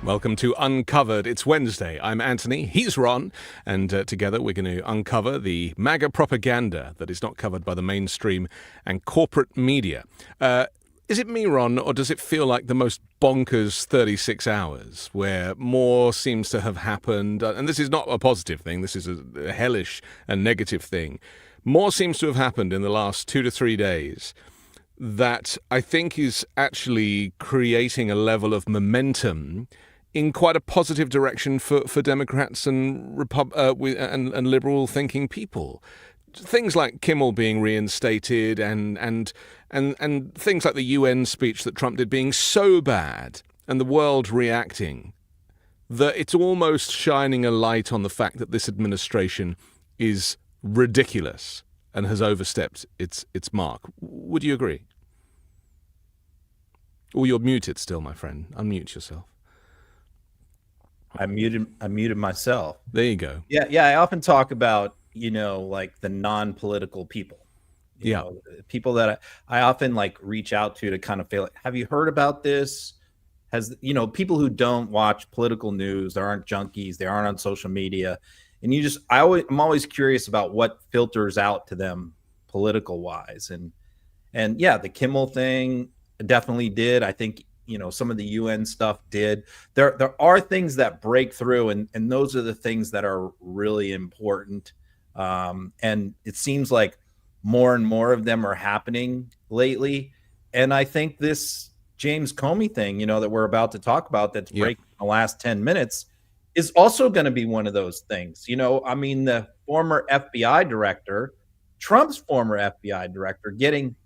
Welcome to Uncovered. It's Wednesday. I'm Anthony. He's Ron. And together we're going to uncover the MAGA propaganda that is not covered by the mainstream and corporate media. Is it me, Ron, or does it feel like the most bonkers 36 hours where more seems to have happened? And this is not a positive thing. This is a hellish and negative thing. More seems to have happened in the last 2 to 3 days that I think is actually creating a level of momentum in quite a positive direction for Democrats and and liberal thinking people. Things like Kimmel being reinstated and things like the UN speech that Trump did being so bad and the world reacting that it's almost shining a light on the fact that this administration is ridiculous and has overstepped its mark. Would you agree? Oh, you're muted still, my friend. Unmute yourself. I muted myself. There you go. Yeah. I often talk about, like the non-political people. You know, people that I often like reach out to kind of feel like, have you heard about this? People who don't watch political news, they aren't junkies, they aren't on social media. And I'm always curious about what filters out to them political wise. And yeah, the Kimmel thing definitely did. I think, some of the UN stuff did. There are things that break through, and those are the things that are really important. And it seems like more and more of them are happening lately. And I think this James Comey thing, that we're about to talk about, that's breaking in the last 10 minutes, is also going to be one of those things. The former FBI director, Trump's former FBI director, getting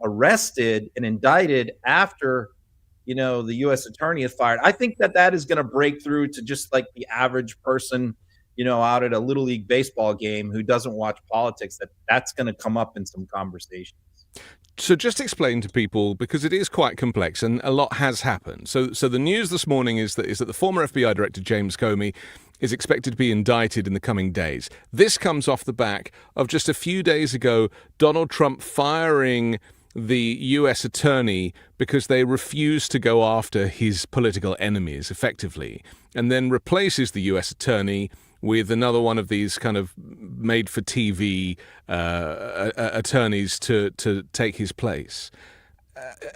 arrested and indicted after, the U.S. attorney is fired. I think that is going to break through to just like the average person, out at a Little League baseball game who doesn't watch politics, that's going to come up in some conversations. So just explain to people, because it is quite complex and a lot has happened. So the news this morning is that the former FBI director, James Comey, is expected to be indicted in the coming days. This comes off the back of just a few days ago, Donald Trump firing the U.S. attorney because they refused to go after his political enemies effectively, and then replaces the U.S. attorney with another one of these kind of made-for-TV attorneys to take his place.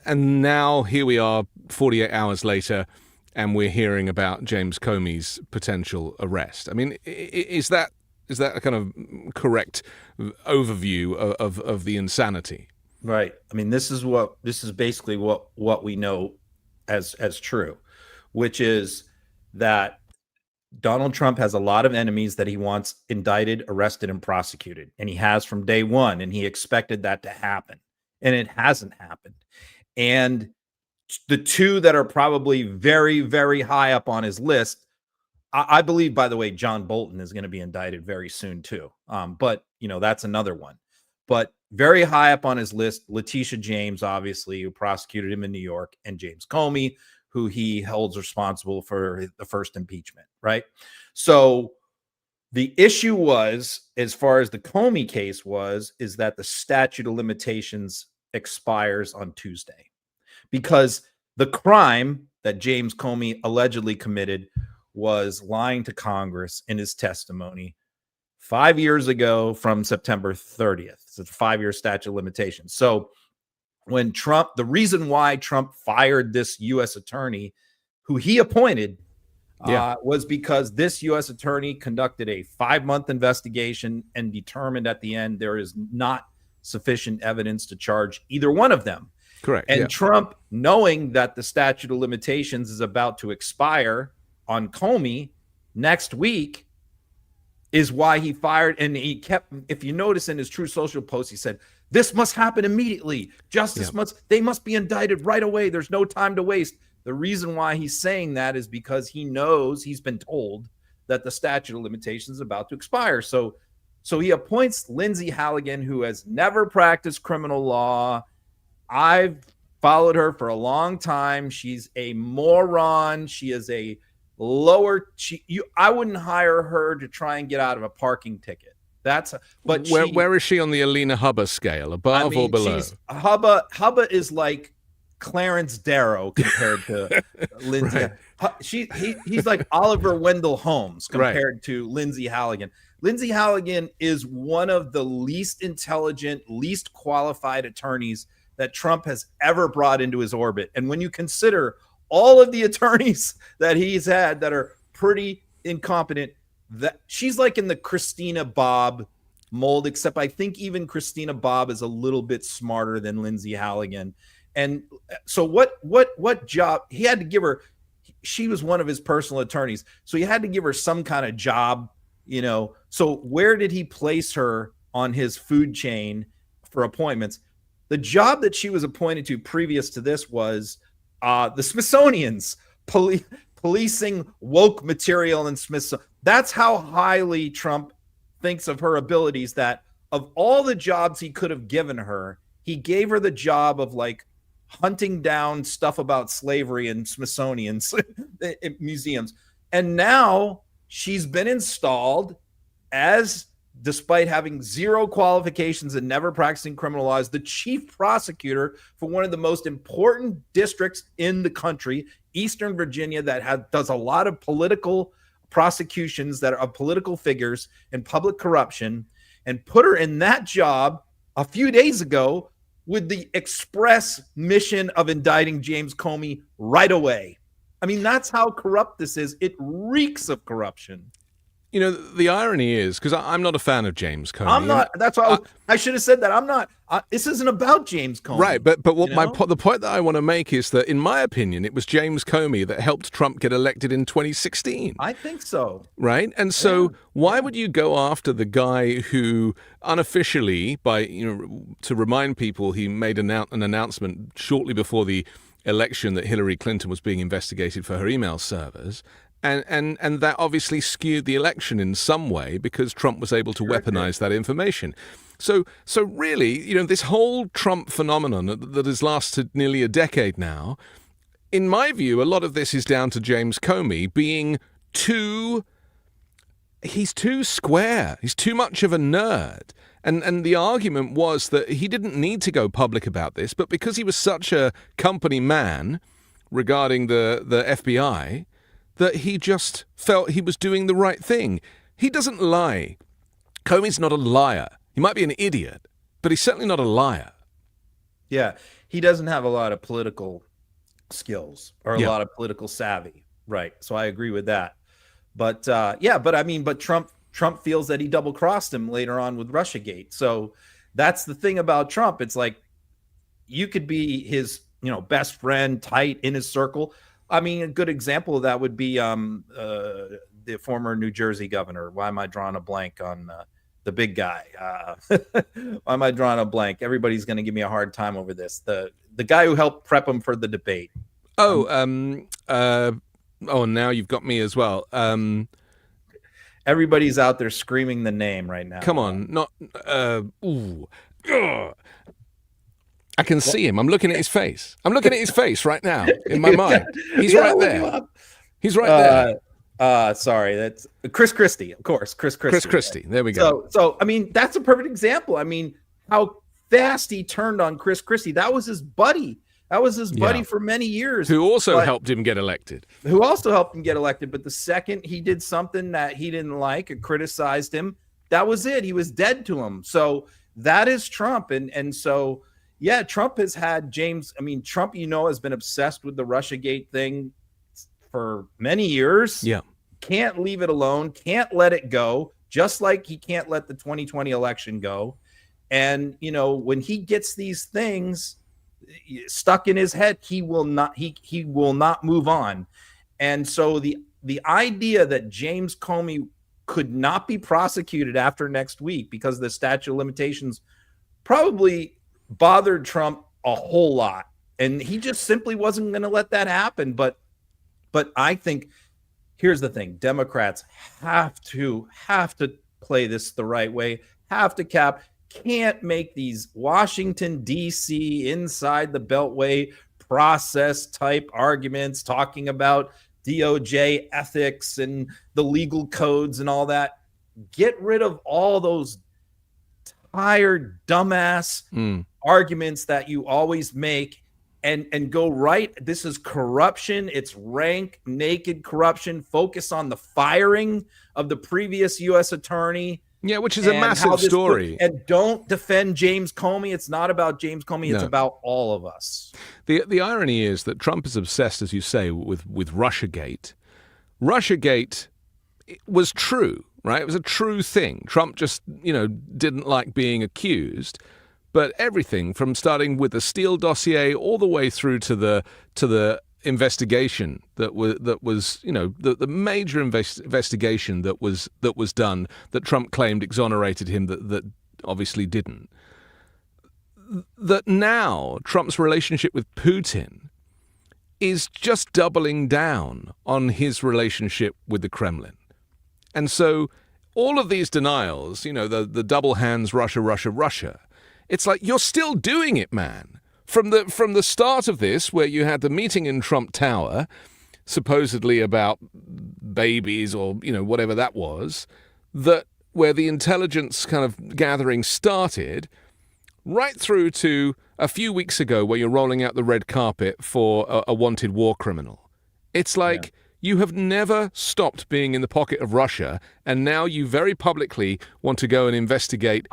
And now here we are 48 hours later, and we're hearing about James Comey's potential arrest. I mean, is that a kind of correct overview of the insanity? Right. I mean, this is basically what we know as true, which is that Donald Trump has a lot of enemies that he wants indicted, arrested, and prosecuted. And he has from day one, and he expected that to happen. And it hasn't happened. And the two that are probably very, very high up on his list, I believe, by the way, John Bolton is going to be indicted very soon too. But, that's another one. But very high up on his list, Letitia James, obviously, who prosecuted him in New York, and James Comey, who he holds responsible for the first impeachment, right? So the issue was, as far as the Comey case is that the statute of limitations expires on Tuesday, because the crime that James Comey allegedly committed was lying to Congress in his testimony 5 years ago from September 30th. It's a 5-year statute of limitations. So when the reason why Trump fired this U.S. attorney who he appointed was because this U.S. attorney conducted a 5-month investigation and determined at the end there is not sufficient evidence to charge either one of them. Correct. And Trump, knowing that the statute of limitations is about to expire on Comey next week, is why he fired. And he kept, if you notice in his True Social post, he said, this must happen immediately. They must be indicted right away. There's no time to waste. The reason why he's saying that is because he knows, he's been told that the statute of limitations is about to expire. So he appoints Lindsay Halligan, who has never practiced criminal law. I've followed her for a long time. She's a moron. She is a I wouldn't hire her to try and get out of a parking ticket. Where is she on the Alina Hubba scale, above or below? Hubba is like Clarence Darrow compared to Lindsay. Right. He's like Oliver Wendell Holmes compared Right. to Lindsay Halligan. Lindsay Halligan is one of the least intelligent, least qualified attorneys that Trump has ever brought into his orbit. And when you consider all of the attorneys that he's had that are pretty incompetent, that she's like in the Christina Bobb mold, except I think even Christina Bobb is a little bit smarter than Lindsay Halligan. And so what job he had to give her? She was one of his personal attorneys, so he had to give her some kind of job, So where did he place her on his food chain for appointments? The job that she was appointed to previous to this was the Smithsonian's policing woke material in Smithsonian. That's how highly Trump thinks of her abilities, that of all the jobs he could have given her, he gave her the job of like hunting down stuff about slavery in Smithsonian's museums. And now she's been installed as, despite having zero qualifications and never practicing criminal laws, the chief prosecutor for one of the most important districts in the country, Eastern Virginia, that does a lot of political prosecutions that are of political figures and public corruption, and put her in that job a few days ago with the express mission of indicting James Comey right away. I mean, that's how corrupt this is. It reeks of corruption. The irony is, because I'm not a fan of James Comey. I'm not. That's why I should have said that. I'm not. This isn't about James Comey. Right, but the point that I want to make is that, in my opinion, it was James Comey that helped Trump get elected in 2016. I think so. Right, and so why would you go after the guy who unofficially, to remind people, he made an announcement shortly before the election that Hillary Clinton was being investigated for her email servers. And that obviously skewed the election in some way because Trump was able to weaponize that information. So really, this whole Trump phenomenon that has lasted nearly a decade now, in my view, a lot of this is down to James Comey being he's too square. He's too much of a nerd. And the argument was that he didn't need to go public about this, but because he was such a company man regarding the FBI, that he just felt he was doing the right thing. He doesn't lie. Comey's not a liar. He might be an idiot, but he's certainly not a liar. Yeah, he doesn't have a lot of political skills or a lot of political savvy. Right. So I agree with that. But but Trump feels that he double-crossed him later on with Russiagate. So that's the thing about Trump. It's like you could be his, best friend, tight in his circle. I mean, a good example of that would be the former New Jersey governor. Why am I drawing a blank on the big guy? Why am I drawing a blank? Everybody's going to give me a hard time over this. The guy who helped prep him for the debate. And now you've got me as well. Everybody's out there screaming the name right now. Come on, not. I can see him. I'm looking at his face. I'm looking at his face right now in my mind. He's right there. He's right there. Sorry, that's Chris Christie, of course. Chris Christie. There we go. So I mean, that's a perfect example. I mean, how fast he turned on Chris Christie. That was his buddy. For many years. Who also helped him get elected. But the second he did something that he didn't like or criticized him, that was it. He was dead to him. So that is Trump. And so, yeah, Trump has had Trump, has been obsessed with the Russiagate thing for many years. Yeah. Can't leave it alone. Can't let it go. Just like he can't let the 2020 election go. And, when he gets these things stuck in his head, he will not move on. And so the idea that James Comey could not be prosecuted after next week because the statute of limitations probably bothered Trump a whole lot, and he just simply wasn't going to let that happen. But I think here's the thing: Democrats have to play this the right way, can't make these Washington, D.C., inside the Beltway process type arguments talking about DOJ ethics and the legal codes and all that. Get rid of all those tired, dumbass arguments that you always make and go right. This is corruption. It's rank, naked corruption. Focus on the firing of the previous U.S. attorney. Yeah, which is a massive story. And don't defend James Comey. It's not about James Comey. It's about all of us. The irony is that Trump is obsessed, as you say, with Russiagate. Russiagate was true, right? It was a true thing. Trump just, didn't like being accused. But everything from starting with the Steele dossier all the way through to the investigation that was the major investigation that was done that Trump claimed exonerated him that obviously didn't. That now Trump's relationship with Putin is just doubling down on his relationship with the Kremlin. And so all of these denials, the double hands, Russia, Russia, Russia, it's like you're still doing it, man. From the start of this, where you had the meeting in Trump Tower, supposedly about babies or whatever that was, that where the intelligence kind of gathering started, right through to a few weeks ago, where you're rolling out the red carpet for a wanted war criminal. It's like you have never stopped being in the pocket of Russia, and now you very publicly want to go and investigate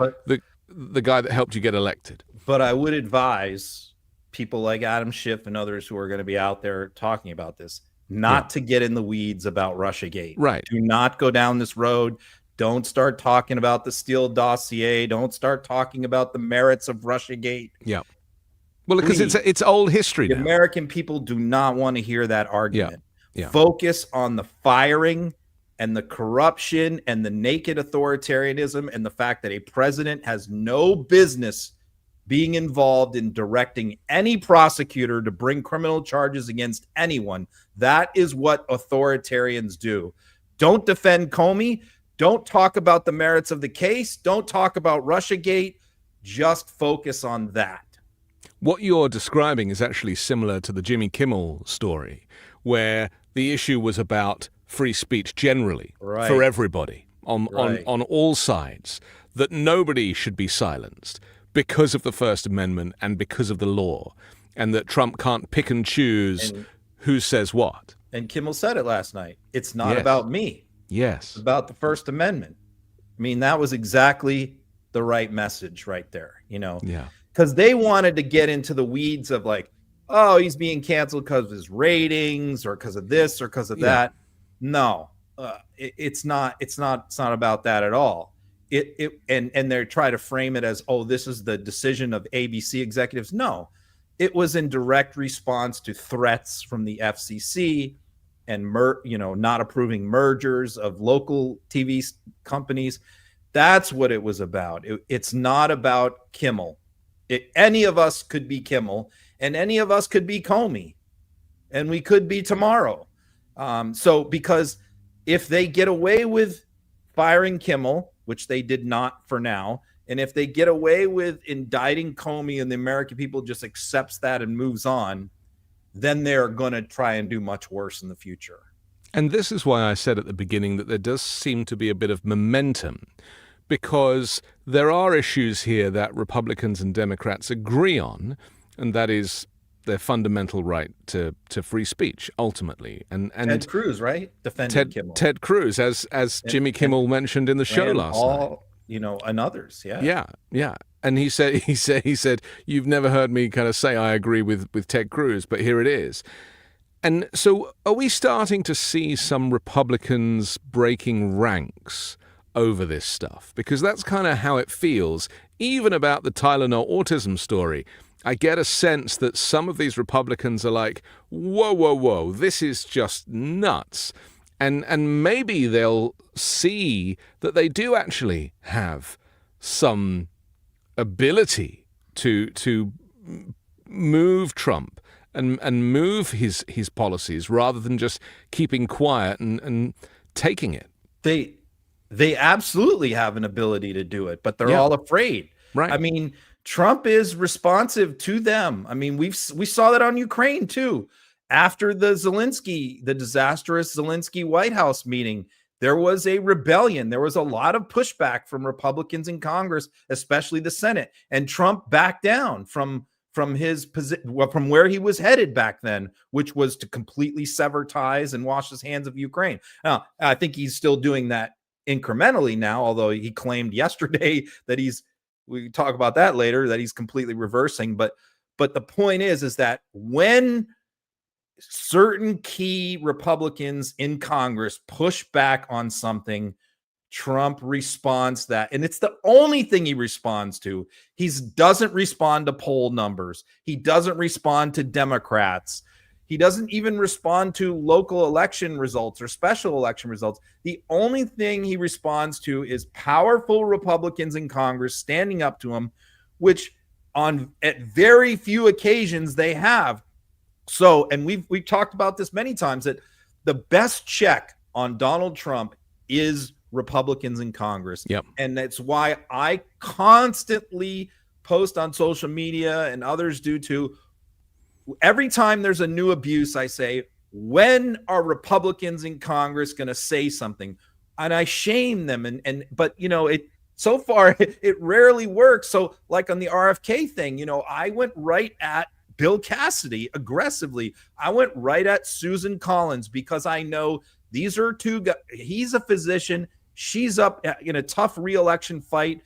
the guy that helped you get elected. But I would advise people like Adam Schiff and others who are going to be out there talking about this not to get in the weeds about Russiagate. Right. Do not go down this road. Don't start talking about the Steele dossier. Don't start talking about the merits of Russiagate. Yeah. Well, because it's old history now. The American people do not want to hear that argument. Yeah. Focus on the firing and the corruption and the naked authoritarianism and the fact that a president has no business being involved in directing any prosecutor to bring criminal charges against anyone. That is what authoritarians do. Don't defend Comey. Don't talk about the merits of the case. Don't talk about Russiagate. Just focus on that. What you're describing is actually similar to the Jimmy Kimmel story, where the issue was about free speech generally for everybody on all sides, that nobody should be silenced because of the First Amendment and because of the law, and that Trump can't pick and choose who says what. And Kimmel said it last night. It's not about me. Yes. It's about the First Amendment. I mean, that was exactly the right message right there, Yeah. Because they wanted to get into the weeds of like, oh, he's being canceled because of his ratings or because of this or because of that. No, it's not about that at all. And they're trying to frame it as, oh, this is the decision of ABC executives. No, it was in direct response to threats from the FCC and not approving mergers of local TV companies. That's what it was about. It's not about Kimmel. Any of us could be Kimmel, and any of us could be Comey, and we could be tomorrow. So because if they get away with firing Kimmel, which they did not for now, and if they get away with indicting Comey and the American people just accepts that and moves on, then they're going to try and do much worse in the future. And this is why I said at the beginning that there does seem to be a bit of momentum, because there are issues here that Republicans and Democrats agree on, and that is their fundamental right to free speech, ultimately. And Ted Cruz, right? Defended Kimmel. Ted Cruz, as Jimmy Kimmel mentioned in the show last night. And others, Yeah. And he said, you've never heard me kind of say I agree with Ted Cruz, but here it is. And so are we starting to see some Republicans breaking ranks over this stuff? Because that's kind of how it feels, even about the Tylenol autism story. I get a sense that some of these Republicans are like, whoa, this is just nuts. And maybe they'll see that they do actually have some ability to move Trump and move his policies rather than just keeping quiet and taking it. They absolutely have an ability to do it, but they're all afraid. Right. I mean, Trump is responsive to them. I mean, we saw that on Ukraine too. After the disastrous Zelensky White House meeting, there was a rebellion. There was a lot of pushback from Republicans in Congress, especially the Senate, and Trump backed down from from his position, well, from where he was headed back then, which was to completely sever ties and wash his hands of Ukraine. Now, I think he's still doing that incrementally now, although he claimed yesterday that we can talk about that later, that he's completely reversing. But the point is that when certain key Republicans in Congress push back on something, Trump responds that, and it's the only thing he responds to. He doesn't respond to poll numbers. He doesn't respond to Democrats. He doesn't even respond to local election results or special election results. The only thing he responds to is powerful Republicans in Congress standing up to him, which at very few occasions they have. So, and we've talked about this many times, that the best check on Donald Trump is Republicans in Congress. Yep. And that's why I constantly post on social media, and others do too. Every time there's a new abuse, I say, when are Republicans in Congress going to say something? And I shame them. But so far it rarely works. So like on the RFK thing, I went right at Bill Cassidy aggressively. I went right at Susan Collins because I know these are two guys. He's a physician. She's up in a tough re-election fight.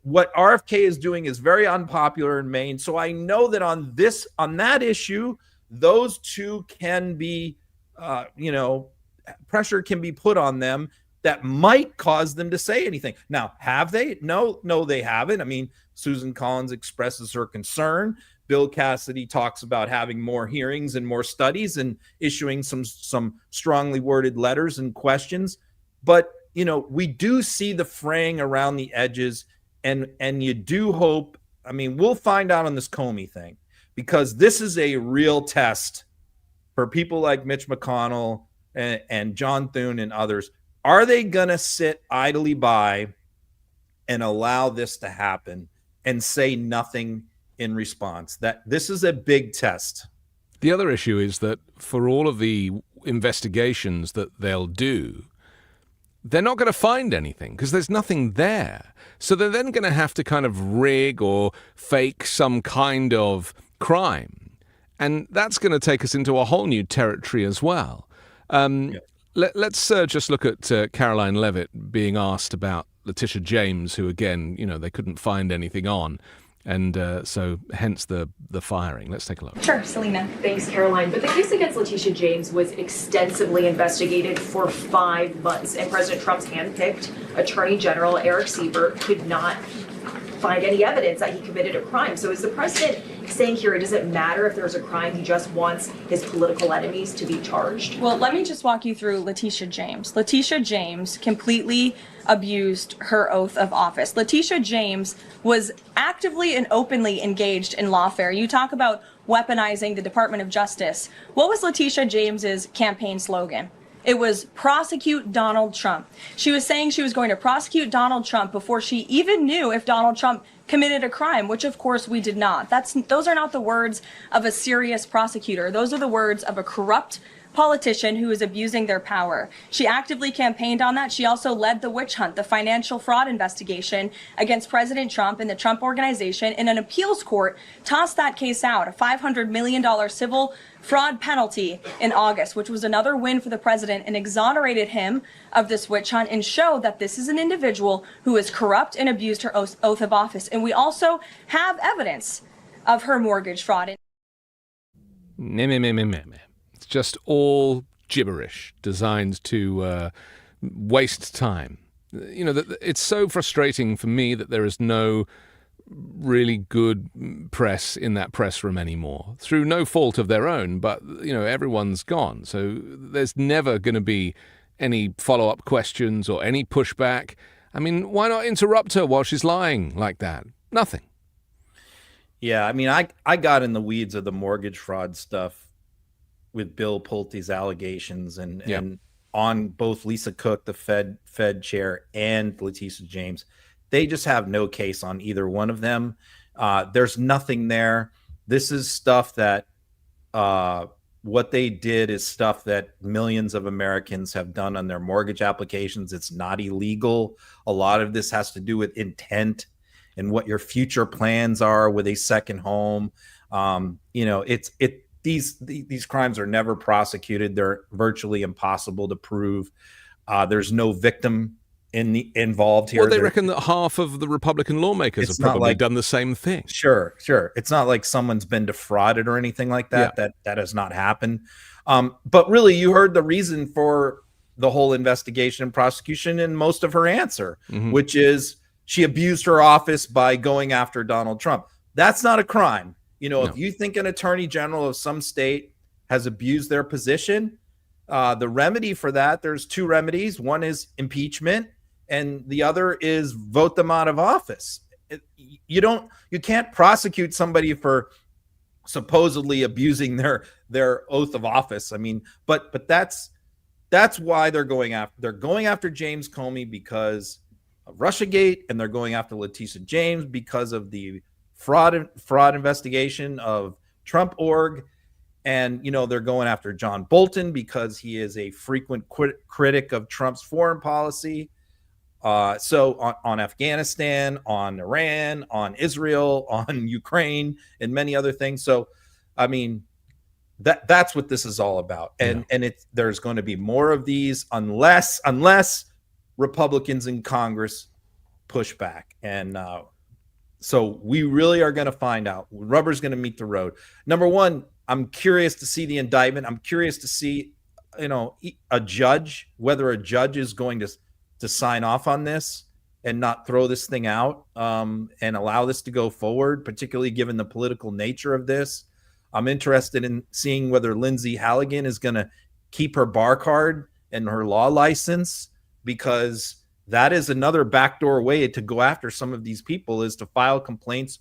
What RFK is doing is very unpopular in Maine. So I know that on that issue, those two can be, pressure can be put on them that might cause them to say anything. Now, have they? No, they haven't. I mean, Susan Collins expresses her concern. Bill Cassidy talks about having more hearings and more studies and issuing some strongly worded letters and questions. But, we do see the fraying around the edges, and you do hope. I mean, we'll find out on this Comey thing, because this is a real test for people like Mitch McConnell and John Thune and others. Are they going to sit idly by and allow this to happen and say nothing in response? That this is a big test. The other issue is that for all of the investigations that they'll do, they're not going to find anything because there's nothing there. So they're then going to have to kind of rig or fake some kind of crime. And that's going to take us into a whole new territory as well. Let's just look at Caroline Levitt being asked about Letitia James, who, again, they couldn't find anything on. And so hence the firing. Let's take a look. Sure, Selena. Thanks, Caroline. But the case against Letitia James was extensively investigated for 5 months, and President Trump's handpicked Attorney General Eric Siebert could not find any evidence that he committed a crime. So is the president saying here it doesn't matter if there's a crime, he just wants his political enemies to be charged? Well, let me just walk you through Letitia James. Letitia James completely abused her oath of office. Letitia James was actively and openly engaged in lawfare. You talk about weaponizing the Department of Justice. What was Letitia James's campaign slogan? It was prosecute Donald Trump. She was saying she was going to prosecute Donald Trump before she even knew if Donald Trump committed a crime, which of course we did not. Those are not the words of a serious prosecutor. Those are the words of a corrupt politician who is abusing their power. She actively campaigned on that. She also led the witch hunt, the financial fraud investigation against President Trump and the Trump Organization, and an appeals court tossed that case out, a $500 million civil fraud penalty in August, which was another win for the president, and exonerated him of this witch hunt and showed that this is an individual who is corrupt and abused her oath of office. And we also have evidence of her mortgage fraud. It's just all gibberish designed to waste time. It's so frustrating for me that there is no really good press in that press room anymore, through no fault of their own, but everyone's gone. So there's never going to be any follow-up questions or any pushback. I mean, why not interrupt her while she's lying like that? Nothing. Yeah, I mean, I got in the weeds of the mortgage fraud stuff with Bill Pulte's allegations and on both Lisa Cook, the Fed chair, and Letitia James. They just have no case on either one of them. There's nothing there. This is stuff that what they did is stuff that millions of Americans have done on their mortgage applications. It's not illegal. A lot of this has to do with intent. and what your future plans are with a second home. These crimes are never prosecuted. They're virtually impossible to prove. There's no victim involved here. Well, they reckon that half of the Republican lawmakers have probably done the same thing. Sure. It's not like someone's been defrauded or anything like that. Yeah. That has not happened. But really, you heard the reason for the whole investigation and prosecution in most of her answer, which is she abused her office by going after Donald Trump. That's not a crime. If you think an attorney general of some state has abused their position, the remedy for that, there's two remedies. One is impeachment, and the other is vote them out of office. You can't prosecute somebody for supposedly abusing their oath of office. I mean, but that's why they're going after James Comey because of Russiagate, and they're going after Letitia James because of the fraud investigation of Trump org. And, they're going after John Bolton because he is a frequent critic of Trump's foreign policy. So on Afghanistan, on Iran, on Israel, on Ukraine, and many other things. So, I mean, that's what this is all about. And there's going to be more of these unless Republicans in Congress push back. And so we really are going to find out. Rubber's going to meet the road. Number one, I'm curious to see the indictment. I'm curious to see, a judge, whether a judge is going to sign off on this and not throw this thing out and allow this to go forward, particularly given the political nature of this. I'm interested in seeing whether Lindsay Halligan is going to keep her bar card and her law license, because that is another backdoor way to go after some of these people, is to file complaints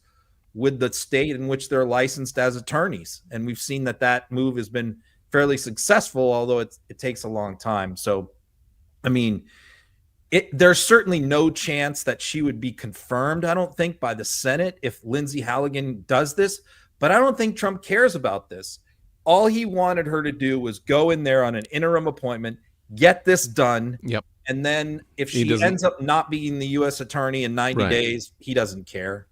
with the state in which they're licensed as attorneys. And we've seen that move has been fairly successful, although it takes a long time. So, I mean, there's certainly no chance that she would be confirmed, I don't think, by the Senate if Lindsay Halligan does this. But I don't think Trump cares about this. All he wanted her to do was go in there on an interim appointment, get this done. Yep. And then if she ends up not being the U.S. attorney in 90 days, he doesn't care.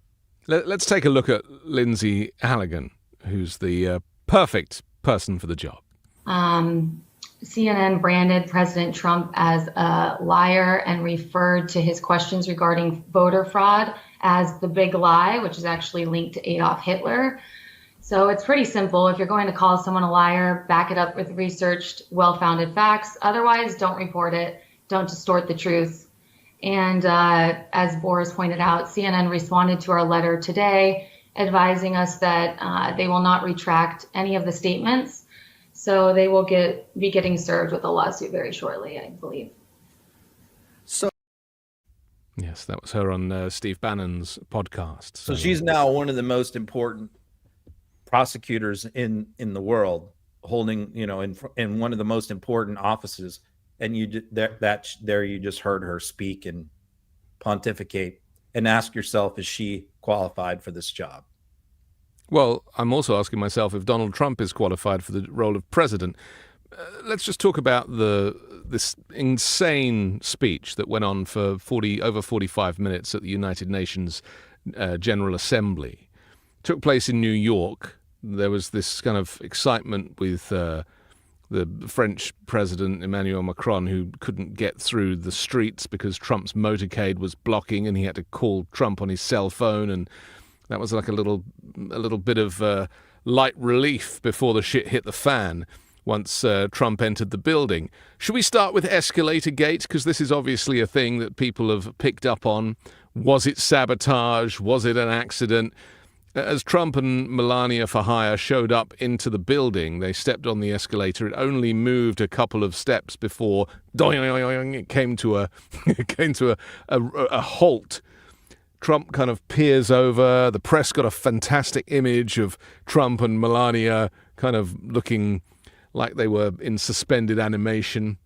Let's take a look at Lindsay Halligan, who's the perfect person for the job. CNN branded President Trump as a liar and referred to his questions regarding voter fraud as the big lie, which is actually linked to Adolf Hitler. So it's pretty simple. If you're going to call someone a liar, back it up with researched, well-founded facts. Otherwise, don't report it. Don't distort the truth. And as Boris pointed out, CNN responded to our letter today, advising us that they will not retract any of the statements. So they will be getting served with a lawsuit very shortly, I believe. So, yes, that was her on Steve Bannon's podcast. So she's now one of the most important prosecutors in the world, holding, in one of the most important offices. And you just heard her speak and pontificate and ask yourself, is she qualified for this job? Well, I'm also asking myself if Donald Trump is qualified for the role of president. Let's just talk about this insane speech that went on for over 45 minutes at the United Nations General Assembly. It took place in New York. There was this kind of excitement with the French president, Emmanuel Macron, who couldn't get through the streets because Trump's motorcade was blocking and he had to call Trump on his cell phone, and that was like a little bit of light relief before the shit hit the fan once Trump entered the building. Should we start with Escalator Gate? Because this is obviously a thing that people have picked up on. Was it sabotage? Was it an accident? As Trump and Melania for hire showed up into the building, they stepped on the escalator. It only moved a couple of steps before it came to a halt. Trump kind of peers over. The press got a fantastic image of Trump and Melania kind of looking like they were in suspended animation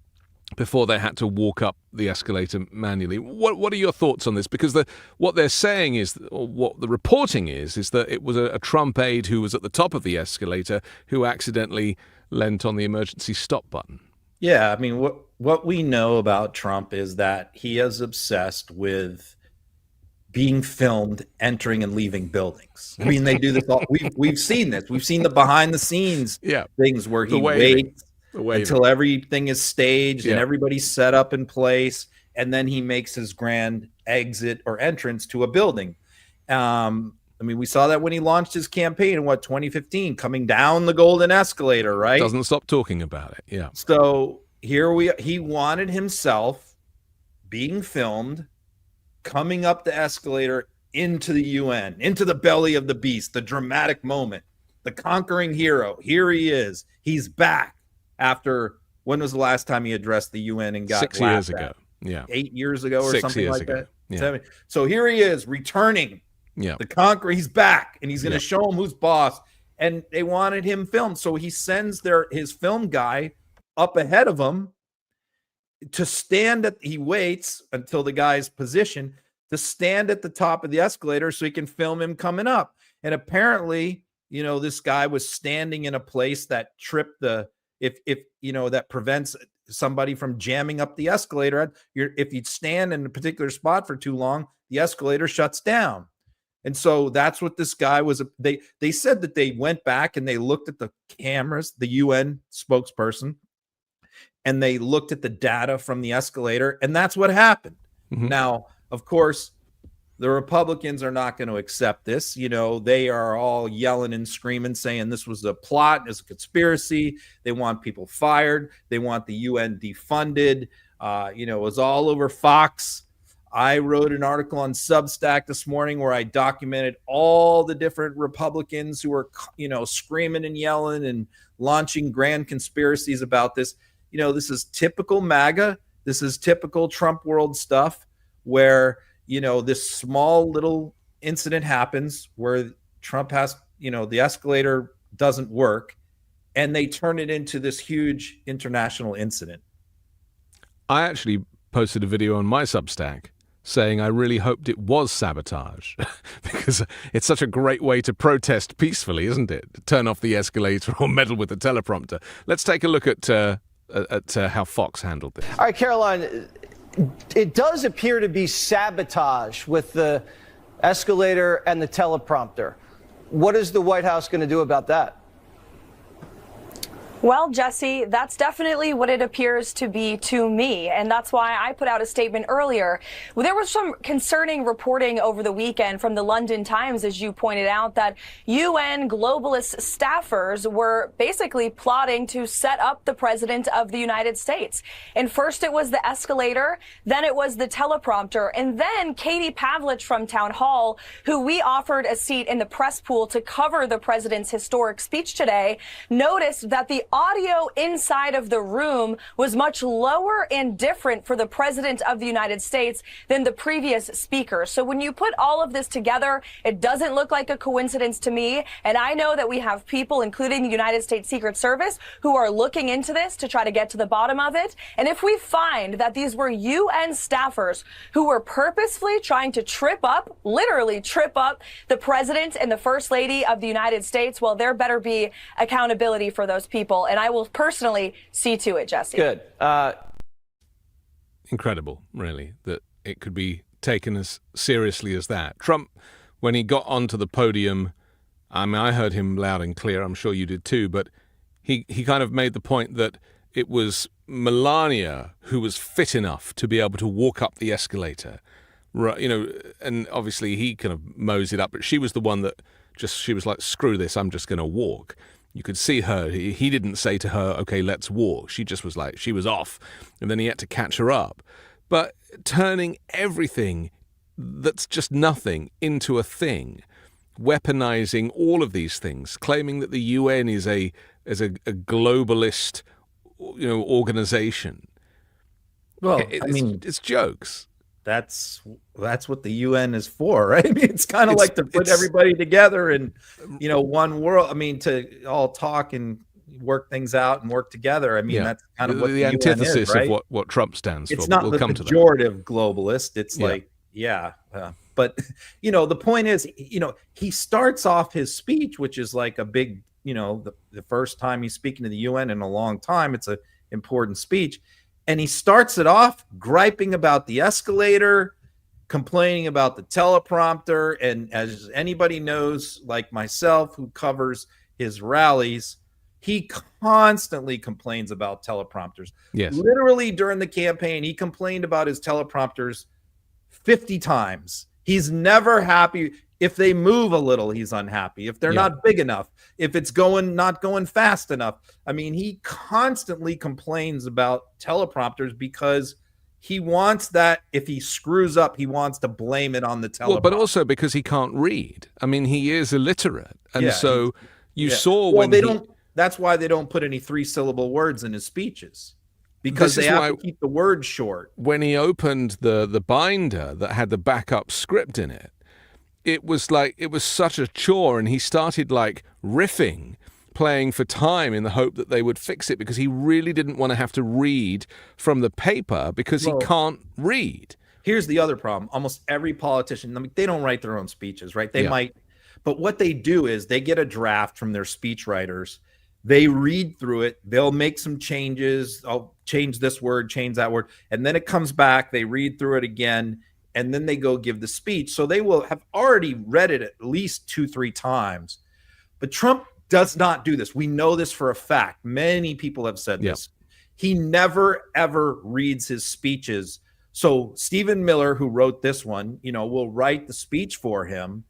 before they had to walk up the escalator manually. What are your thoughts on this? Because what they're saying is, or what the reporting is that it was a Trump aide who was at the top of the escalator who accidentally leant on the emergency stop button. Yeah, I mean, what we know about Trump is that he is obsessed with being filmed entering and leaving buildings. I mean, they do this all. We've seen this. We've seen the behind the scenes things where he waits until everything is staged and everybody's set up in place, and then he makes his grand exit or entrance to a building. I mean, we saw that when he launched his campaign in 2015, coming down the golden escalator, right? Doesn't stop talking about it. Yeah. So he wanted himself being filmed coming up the escalator into the UN, into the belly of the beast, the dramatic moment, the conquering hero. Here he is. He's back after, when was the last time he addressed the UN and got 6 years ago? Yeah. 8 years ago or 6 something years like ago. that. Yeah. 7. So here he is returning. Yeah. The conqueror, he's back, and he's going to show him who's boss. And they wanted him filmed. So he sends his film guy up ahead of him to stand he waits until the guy's position to stand at the top of the escalator so he can film him coming up. And apparently, this guy was standing in a place that tripped that prevents somebody from jamming up the escalator. If you stand in a particular spot for too long, the escalator shuts down. And so that's what this guy was. They said that they went back and they looked at the cameras, the UN spokesperson, and they looked at the data from the escalator, and that's what happened. Mm-hmm. Now, of course, the Republicans are not going to accept this. They are all yelling and screaming, saying this was a plot, it's a conspiracy. They want people fired. They want the UN defunded. It was all over Fox. I wrote an article on Substack this morning where I documented all the different Republicans who were, screaming and yelling and launching grand conspiracies about this. This is typical MAGA. This is typical Trump world stuff where, this small little incident happens where Trump has, the escalator doesn't work, and they turn it into this huge international incident. I actually posted a video on my Substack saying I really hoped it was sabotage because it's such a great way to protest peacefully, isn't it? To turn off the escalator or meddle with the teleprompter. Let's take a look at how Fox handled this. All right, Caroline, it does appear to be sabotage with the escalator and the teleprompter. What is the White House going to do about that? Well, Jesse, that's definitely what it appears to be to me. And that's why I put out a statement earlier. There was some concerning reporting over the weekend from the London Times, as you pointed out, that UN globalist staffers were basically plotting to set up the president of the United States. And first it was the escalator, then it was the teleprompter, and then Katie Pavlich from Town Hall, who we offered a seat in the press pool to cover the president's historic speech today, noticed that the audio inside of the room was much lower and different for the president of the United States than the previous speaker. So when you put all of this together, it doesn't look like a coincidence to me. And I know that we have people, including the United States Secret Service, who are looking into this to try to get to the bottom of it. And if we find that these were UN staffers who were purposefully trying to literally trip up the president and the first lady of the United States, well, there better be accountability for those people. And I will personally see to it, Jesse. Good. Incredible, really, that it could be taken as seriously as that. Trump, when he got onto the podium, I mean, I heard him loud and clear. I'm sure you did too. But he kind of made the point that it was Melania who was fit enough to be able to walk up the escalator. Right, and obviously he kind of moseyed up, but she was the one that she was like, screw this, I'm just going to walk. You could see her. He didn't say to her, okay, let's walk. She just was like, she was off. And then he had to catch her up. But turning everything that's just nothing into a thing, weaponizing all of these things, claiming that the UN is a globalist, organization. Well, it's jokes. That's what the UN is for, right? I mean, it's kind of like to put everybody together in, one world. I mean, to all talk and work things out and work together. I mean, that's kind of what the antithesis UN is, right? of what Trump stands for. It's not the pejorative globalist. It's like, but the point is, he starts off his speech, which is like a big, the first time he's speaking to the UN in a long time. It's an important speech. And he starts it off griping about the escalator complaining about the teleprompter. And as anybody knows, like myself, who covers his rallies, he constantly complains about teleprompters. Yes. Literally during the campaign, he complained about his teleprompters 50 times. He's never happy. If they move a little, he's unhappy. If they're not big enough, if it's not going fast enough. I mean, he constantly complains about teleprompters because he wants that if he screws up, he wants to blame it on the teleprompter. Well, but also because he can't read. I mean, he is illiterate. And Yeah, so you saw well, when they don't. That's why they don't put any 3-syllable words in his speeches, because This they is have why- to keep the words short. when he opened the binder that had the backup script in it, it was such a chore, and he started like riffing, playing for time in the hope that they would fix it, because he really didn't want to have to read from the paper because he can't read. Here's the other problem. Almost every politician, I mean, they don't write their own speeches, right? They might, but what they do is they get a draft from their speechwriters. They read through it. They'll make some changes. I'll change this word, change that word. And then it comes back. They read through it again. And then they go give the speech. So they will have already read it at least 2-3 times. But Trump does not do this. We know this for a fact. Many people have said this. He never, ever reads his speeches. So Stephen Miller, who wrote this one, will write the speech for him.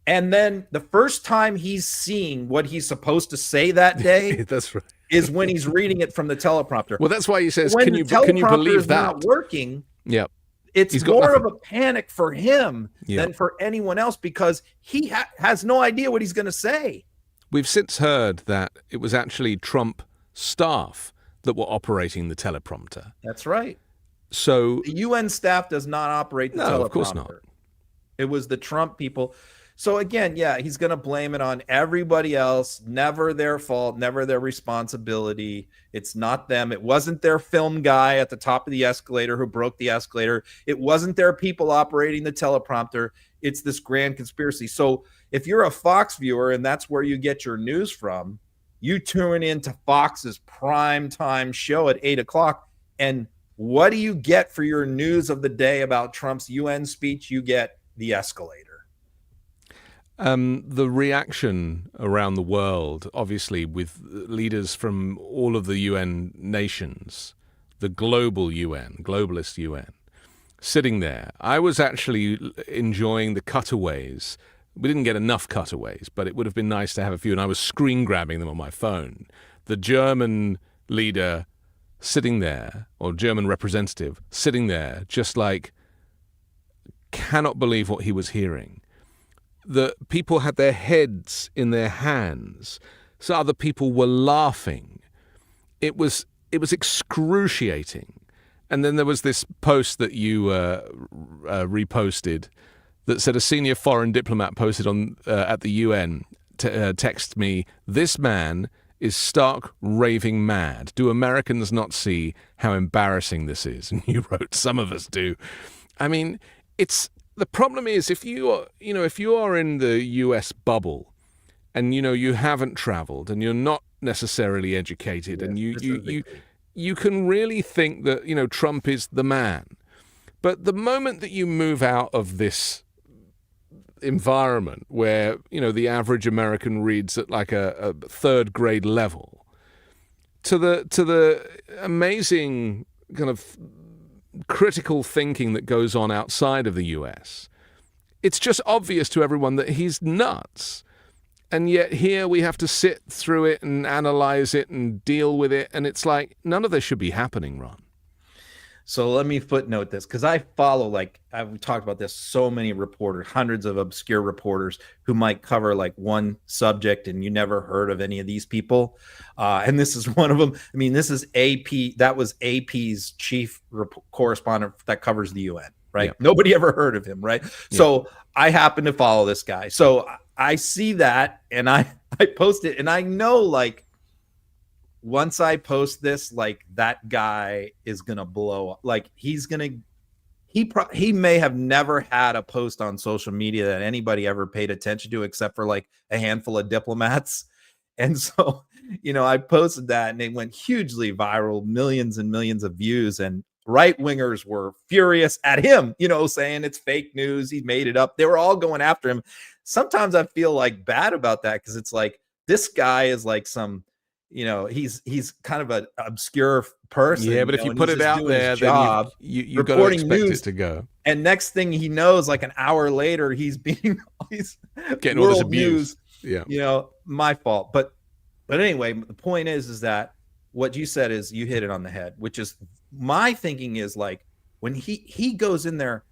And then the first time he's seeing what he's supposed to say that day That's right. is when he's reading it from the teleprompter. Well, that's why he says, when can the you teleprompter believe is that? not working, Yep. it's He's got more nothing. of a panic for him than for anyone else, because he has no idea what he's going to say. We've since heard that it was actually Trump staff that were operating the teleprompter. That's right. So The UN staff does not operate the teleprompter. No, of course not. It was the Trump people. So again, he's going to blame it on everybody else. Never their fault, never their responsibility. It's not them. It wasn't their film guy at the top of the escalator who broke the escalator. It wasn't their people operating the teleprompter. It's this grand conspiracy. So if you're a Fox viewer and that's where you get your news from, you tune into Fox's prime time show at 8:00. And what do you get for your news of the day about Trump's UN speech? You get the escalator. the reaction around the world, obviously, with leaders from all of the UN nations, the global UN, globalist UN, sitting there. I was actually enjoying the cutaways. We didn't get enough cutaways, but it would have been nice to have a few, and I was screen grabbing them on my phone. The German leader sitting there, or German representative sitting there, just like, cannot believe what he was hearing. The people had their heads in their hands, so other people were laughing. It was excruciating. And then there was this post that you reposted that said a senior foreign diplomat posted on at the UN text me, "This man is stark raving mad. Do Americans not see how embarrassing this is?" And you wrote, "Some of us do." I mean, the problem is if you are in the US bubble and you haven't traveled and you're not necessarily educated, and you can really think that Trump is the man. But the moment that you move out of this environment where the average American reads at like a third grade level to the amazing kind of critical thinking that goes on outside of the US, it's just obvious to everyone that he's nuts. And yet here we have to sit through it and analyze it and deal with it, and it's like none of this should be happening, Ron. So let me footnote this, because I follow, I've talked about this, so many reporters, hundreds of obscure reporters who might cover like one subject and you never heard of any of these people. And this is one of them. I mean, this is AP. That was AP's chief correspondent that covers the UN, right? Yeah. Nobody ever heard of him, right? Yeah. So I happen to follow this guy. So I see that and I post it, and I know once I post this, that guy is going to blow up. He may have never had a post on social media that anybody ever paid attention to except for a handful of diplomats. And so, I posted that and it went hugely viral, millions and millions of views. And right wingers were furious at him, saying it's fake news. He made it up. They were all going after him. Sometimes I feel like bad about that because it's like this guy is like some, he's kind of an obscure person. Yeah, but if you put it out there, then you've got to expect it to go. And next thing he knows, like an hour later, he's getting all this abuse. Yeah, my fault. But anyway, the point is that what you said is you hit it on the head, which is my thinking is like when he goes in there,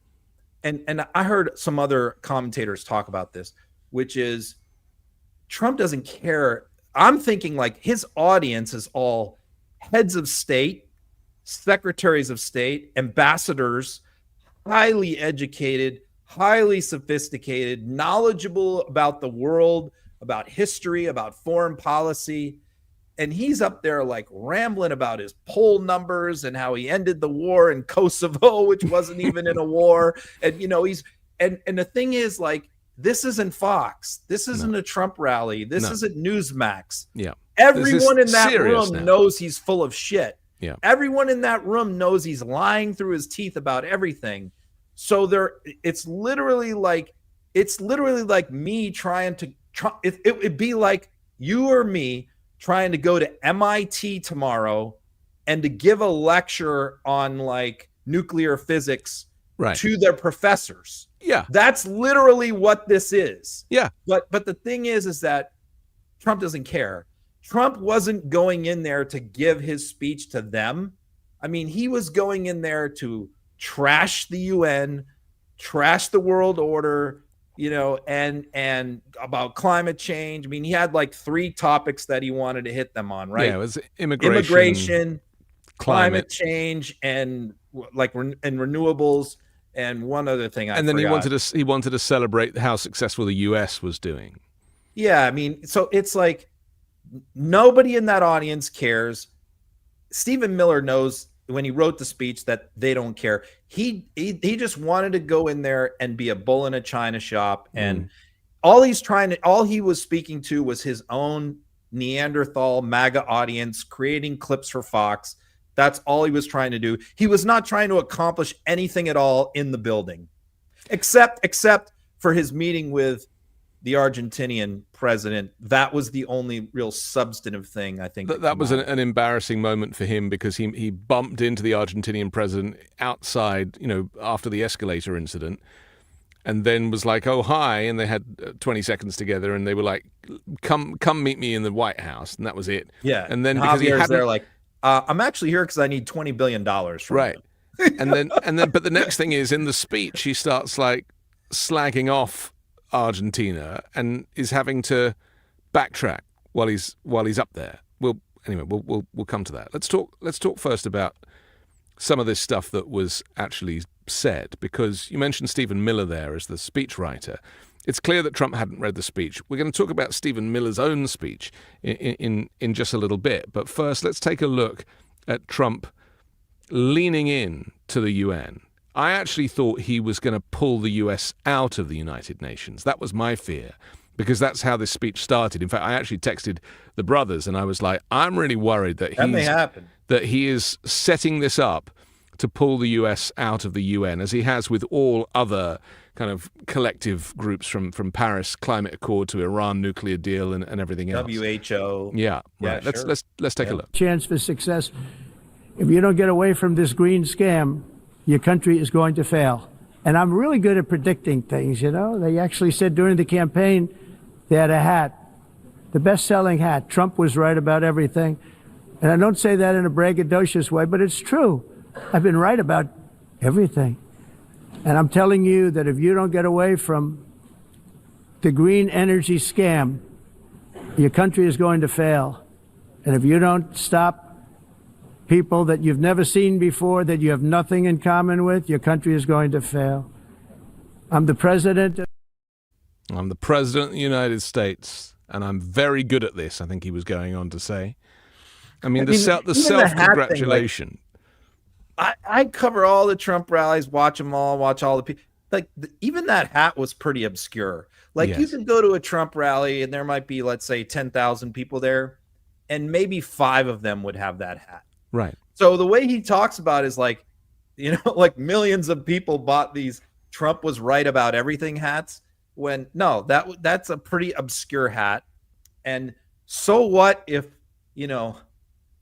and I heard some other commentators talk about this, which is Trump doesn't care. I'm thinking like his audience is all heads of state, secretaries of state, ambassadors, highly educated, highly sophisticated, knowledgeable about the world, about history, about foreign policy. And he's up there like rambling about his poll numbers and how he ended the war in Kosovo, which wasn't even in a war. And, and the thing is like, this isn't Fox. This isn't a Trump rally. This isn't Newsmax. Yeah. Everyone in that room knows he's full of shit. Yeah. Everyone in that room knows he's lying through his teeth about everything. So it's literally like me trying to it would be like you or me trying to go to MIT tomorrow and to give a lecture on like nuclear physics to their professors. Yeah. That's literally what this is. Yeah. But the thing is that Trump doesn't care. Trump wasn't going in there to give his speech to them. I mean, he was going in there to trash the UN, trash the world order, and about climate change. I mean, he had like 3 topics that he wanted to hit them on, right? Yeah, it was immigration, climate change, and like and renewables. And one other thing he wanted to celebrate how successful the US was doing. Yeah, I mean, so it's like nobody in that audience cares. Stephen Miller knows when he wrote the speech that they don't care. He just wanted to go in there and be a bull in a china shop, and all he was speaking to was his own Neanderthal MAGA audience, creating clips for Fox. That's all he was trying to do. He was not trying to accomplish anything at all in the building, except for his meeting with the Argentinian president. That was the only real substantive thing, I think. That was an embarrassing moment for him because he bumped into the Argentinian president outside, after the escalator incident, and then was like, "Oh, hi," and they had 20 seconds together, and they were like, "Come meet me in the White House," and that was it. Yeah, and then because Javier's there like, I'm actually here because I need $20 billion from right. and then, but the next thing is in the speech, he starts like slagging off Argentina and is having to backtrack while he's up there. We'll come to that. Let's talk first about some of this stuff that was actually said, because you mentioned Stephen Miller there as the speechwriter. It's clear that Trump hadn't read the speech. We're going to talk about Stephen Miller's own speech in just a little bit. But first, let's take a look at Trump leaning in to the UN. I actually thought he was going to pull the US out of the United Nations. That was my fear, because that's how this speech started. In fact, I actually texted the brothers and I was like, I'm really worried that he is setting this up to pull the US out of the UN, as he has with all other kind of collective groups from Paris Climate Accord to Iran nuclear deal and everything else. WHO. Yeah, right. Sure. Let's take a look. Chance for success. If you don't get away from this green scam, your country is going to fail. And I'm really good at predicting things, They actually said during the campaign they had a hat, the best-selling hat. Trump was right about everything. And I don't say that in a braggadocious way, but it's true. I've been right about everything. And I'm telling you that if you don't get away from the green energy scam, your country is going to fail. And if you don't stop people that you've never seen before, that you have nothing in common with, your country is going to fail. I'm the president of the United States, and I'm very good at this, I think he was going on to say. I mean, the self-congratulation. I cover all the Trump rallies, watch them all, watch all the people. Like, even that hat was pretty obscure. Like, yes. You can go to a Trump rally and there might be, let's say, 10,000 people there, and maybe 5 of them would have that hat. Right. So the way he talks about it is like, like millions of people bought these Trump was right about everything hats, when no, that's a pretty obscure hat. And so what if,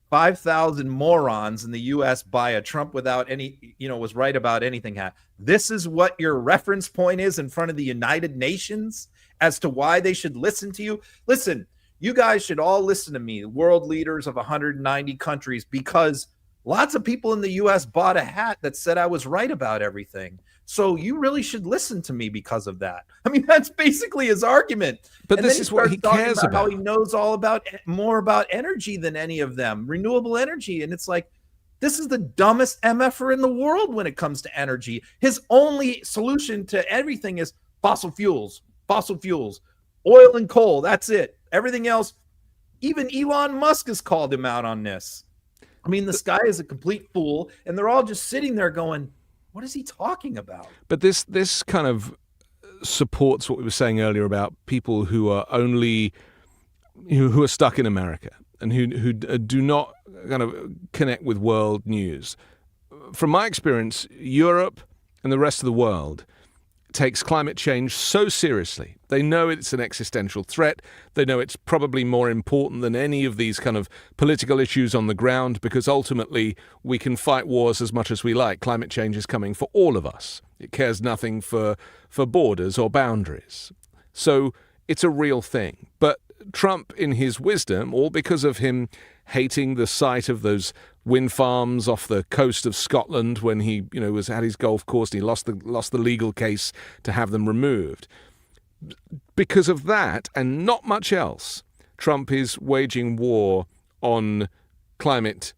5,000 morons in the US buy a Trump without any, was right about anything hat? This is what your reference point is in front of the United Nations as to why they should listen to you. Listen, you guys should all listen to me, world leaders of 190 countries, because lots of people in the US bought a hat that said I was right about everything. So you really should listen to me because of that. I mean, that's basically his argument. But And this then is what he starts talking cares How about. he knows more about energy than any of them, renewable energy. And it's like, this is the dumbest MFer in the world when it comes to energy. His only solution to everything is fossil fuels, oil and coal. That's it. Everything else, even Elon Musk has called him out on this. I mean, this guy is a complete fool, and they're all just sitting there going, what is he talking about? But this kind of supports what we were saying earlier about people who are only who are stuck in America and who do not kind of connect with world news. From my experience, Europe and the rest of the world takes climate change so seriously. They know it's an existential threat. They know it's probably more important than any of these kind of political issues on the ground, because ultimately we can fight wars as much as we like. Climate change is coming for all of us. It cares nothing for borders or boundaries. So it's a real thing. But Trump, in his wisdom, all because of him hating the sight of those wind farms off the coast of Scotland when he, was at his golf course, and he lost the legal case to have them removed. Because of that and not much else, Trump is waging war on climate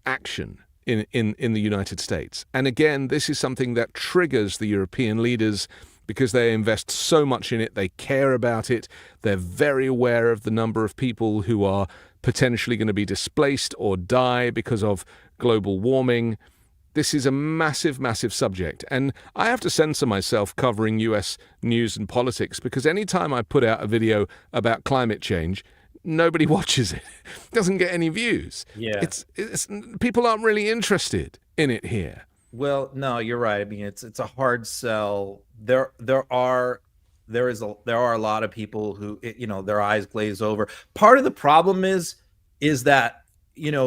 action in the United States. And again, this is something that triggers the European leaders because they invest so much in it. They care about it. They're very aware of the number of people who are potentially going to be displaced or die because of global warming. This is a massive, massive subject. And I have to censor myself covering US news and politics, because anytime I put out a video about climate change, nobody watches it. It doesn't get any views. Yeah. It's people aren't really interested in it here. Well, no, you're right. I mean, it's a hard sell. There are a lot of people who, their eyes glaze over. Part of the problem is that,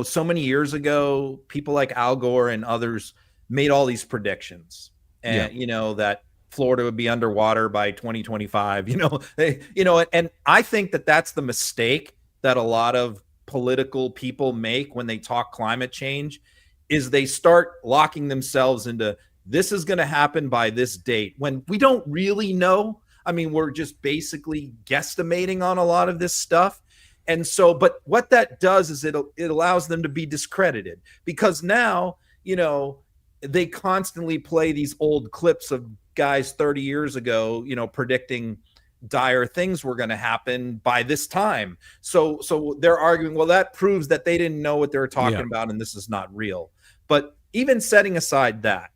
so many years ago, people like Al Gore and others made all these predictions, and that Florida would be underwater by 2025. And I think that that's the mistake that a lot of political people make when they talk climate change, is they start locking themselves into this is going to happen by this date when we don't really know. I mean, we're just basically guesstimating on a lot of this stuff. And so, but what that does is it allows them to be discredited, because now, they constantly play these old clips of guys 30 years ago, predicting dire things were going to happen by this time. So they're arguing, well, that proves that they didn't know what they were talking about, and this is not real. But even setting aside that,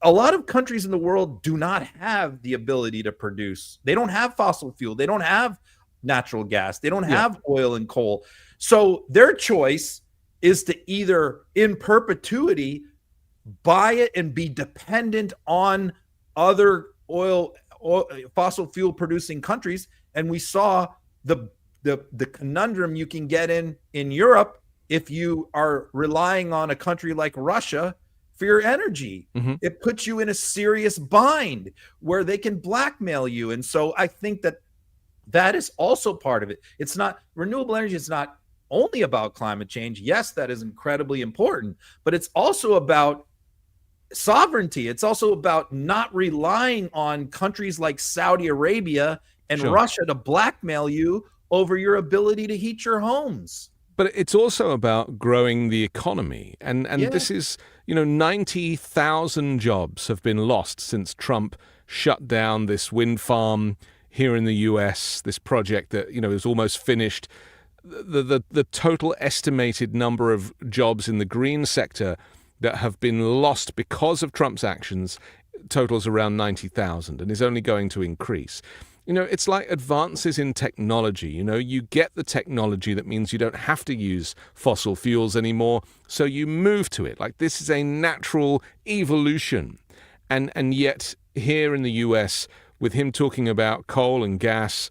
a lot of countries in the world do not have the ability to produce. They don't have fossil fuel. They don't have natural gas. They don't have oil and coal. So their choice is to either in perpetuity buy it and be dependent on other fossil fuel producing countries. And we saw the conundrum you can get in Europe if you are relying on a country like Russia for your energy. Mm-hmm. It puts you in a serious bind where they can blackmail you. And so I think that is also part of it. It's not renewable energy. It's not only about climate change. Yes, that is incredibly important, but it's also about sovereignty. It's also about not relying on countries like Saudi Arabia and Russia to blackmail you over your ability to heat your homes. But it's also about growing the economy. And this is, 90,000 jobs have been lost since Trump shut down this wind farm here in the US, this project that, is almost finished. The total estimated number of jobs in the green sector that have been lost because of Trump's actions totals around 90,000 and is only going to increase. It's like advances in technology. You get the technology that means you don't have to use fossil fuels anymore, so you move to it. Like, this is a natural evolution. And yet, here in the US, with him talking about coal and gas,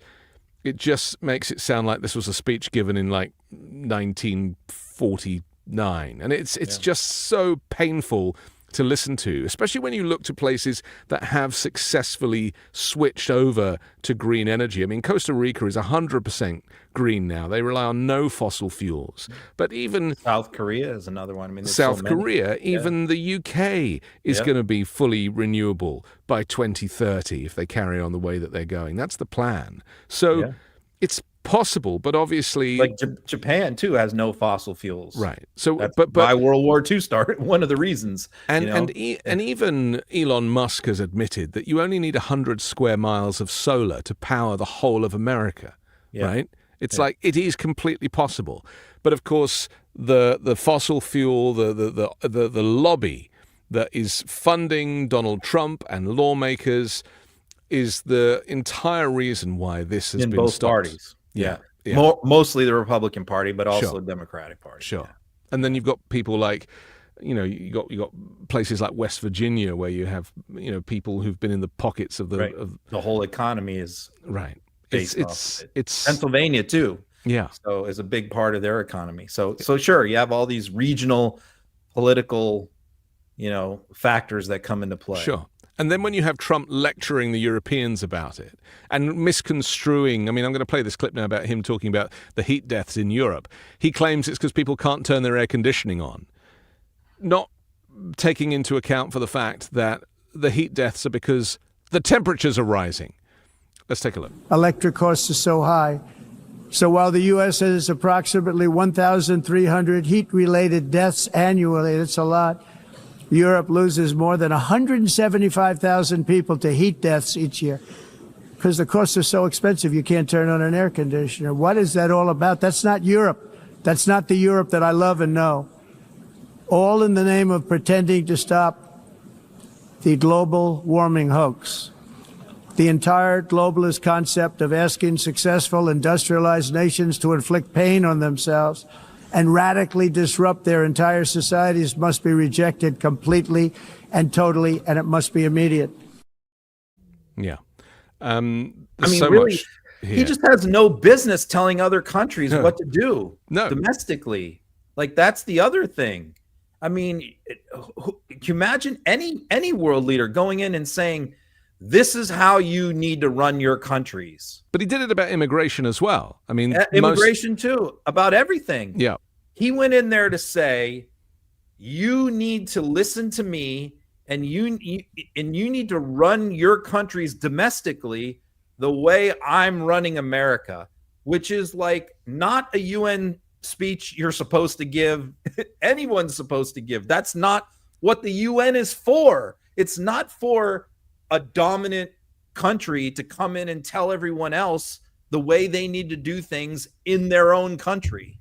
it just makes it sound like this was a speech given in, like, 1949. And it's just so painful to listen to, especially when you look to places that have successfully switched over to green energy. I mean, Costa Rica is 100% green now. They rely on no fossil fuels. But even South Korea is another one. I mean, South Korea, even the UK is going to be fully renewable by 2030 if they carry on the way that they're going. That's the plan. So it's possible, but obviously, like Japan too has no fossil fuels, right? So, that's but why World War II started. One of the reasons, and even Elon Musk has admitted that you only need 100 square miles of solar to power the whole of America, right? It's like it is completely possible, but of course, the fossil fuel, the lobby that is funding Donald Trump and lawmakers is the entire reason why this has in been both stopped. Parties. Mostly the Republican Party, but also the Democratic Party. Sure. And then you've got people like, you got places like West Virginia where you have, people who've been in the pockets of the of, the whole economy is based off of it. It's Pennsylvania too. Yeah. So is a big part of their economy. So sure, you have all these regional political, factors that come into play. Sure. And then when you have Trump lecturing the Europeans about it and misconstruing, I'm going to play this clip now about him talking about the heat deaths in Europe. He claims it's because people can't turn their air conditioning on, not taking into account for the fact that the heat deaths are because the temperatures are rising. Let's take a look. Electric costs are so high. So while the U.S. has approximately 1,300 heat-related deaths annually, that's a lot, Europe loses more than 175,000 people to heat deaths each year because the costs are so expensive you can't turn on an air conditioner. What is that all about? That's not Europe. That's not the Europe that I love and know. All in the name of pretending to stop the global warming hoax. The entire globalist concept of asking successful industrialized nations to inflict pain on themselves and radically disrupt their entire societies must be rejected completely and totally, and it must be immediate. Yeah. Really, he just has no business telling other countries what to do domestically. Like, that's the other thing. I mean, can you imagine any world leader going in and saying, this is how you need to run your countries? But he did it about immigration as well. I mean, immigration too, about everything. Yeah. He went in there to say, you need to listen to me, and you need to run your countries domestically the way I'm running America, which is like not a UN speech you're supposed to give. Anyone's supposed to give. That's not what the UN is for. It's not for a dominant country to come in and tell everyone else the way they need to do things in their own country.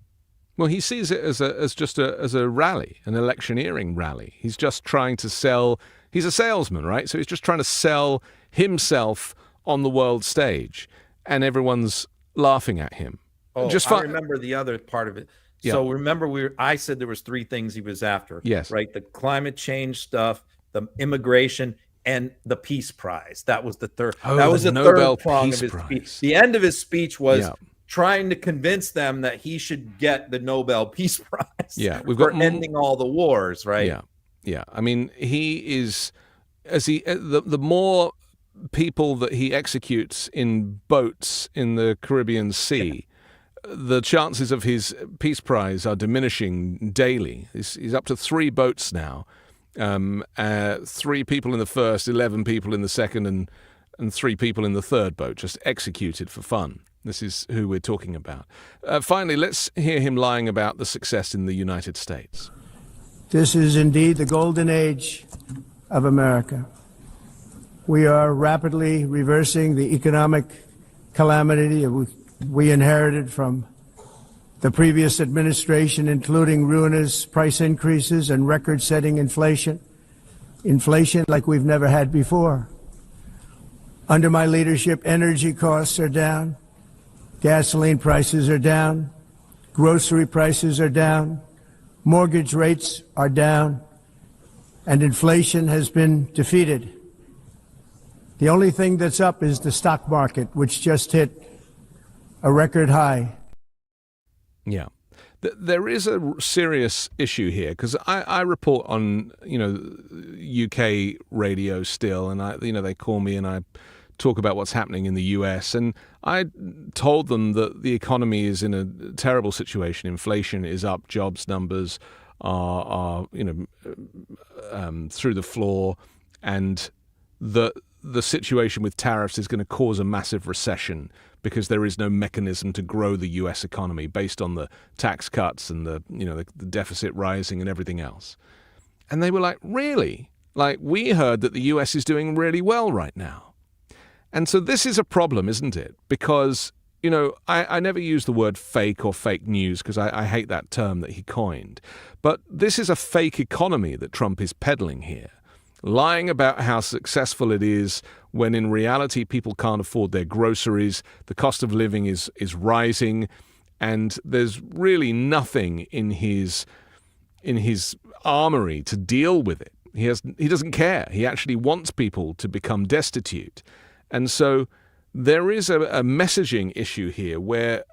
Well, he sees it as a rally, an electioneering rally. He's just trying to sell. He's a salesman, right? So he's just trying to sell himself on the world stage, and everyone's laughing at him. Oh, I remember the other part of it. Yeah. So remember, I said there was three things he was after. Yes. Right. The climate change stuff, the immigration, and the Peace Prize. That was the third. That was the Nobel third prong Peace of his Prize. speech. The end of his speech was trying to convince them that he should get the Nobel Peace Prize. Yeah, we've for got ending all the wars, right? Yeah, yeah. I mean, he is the more people that he executes in boats in the Caribbean Sea, the chances of his Peace Prize are diminishing daily. He's up to 3 boats now. 3 people in the first, 11 people in the second, and 3 people in the third boat, just executed for fun. This is who we're talking about. Finally, let's hear him lying about the success in the United States. This is indeed the golden age of America. We are rapidly reversing the economic calamity we inherited from the previous administration, including ruinous price increases and record-setting inflation like we've never had before. Under my leadership, energy costs are down, gasoline prices are down, grocery prices are down, mortgage rates are down, and inflation has been defeated. The only thing that's up is the stock market, which just hit a record high. Yeah. There is a serious issue here because I report on, UK radio still, and they call me and I talk about what's happening in the US, and I told them that the economy is in a terrible situation. Inflation is up, jobs numbers are through the floor, and the situation with tariffs is going to cause a massive recession because there is no mechanism to grow the US economy based on the tax cuts and the deficit rising and everything else. And they were like, really? Like, we heard that the US is doing really well right now. And so this is a problem, isn't it? Because, I never use the word fake or fake news because I hate that term that he coined. But this is a fake economy that Trump is peddling here, lying about how successful it is when in reality people can't afford their groceries, the cost of living is rising, and there's really nothing in his armory to deal with it. He doesn't care. He actually wants people to become destitute. And so there is a messaging issue here where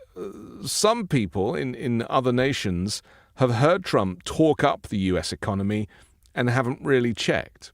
some people in other nations have heard Trump talk up the US economy and haven't really checked.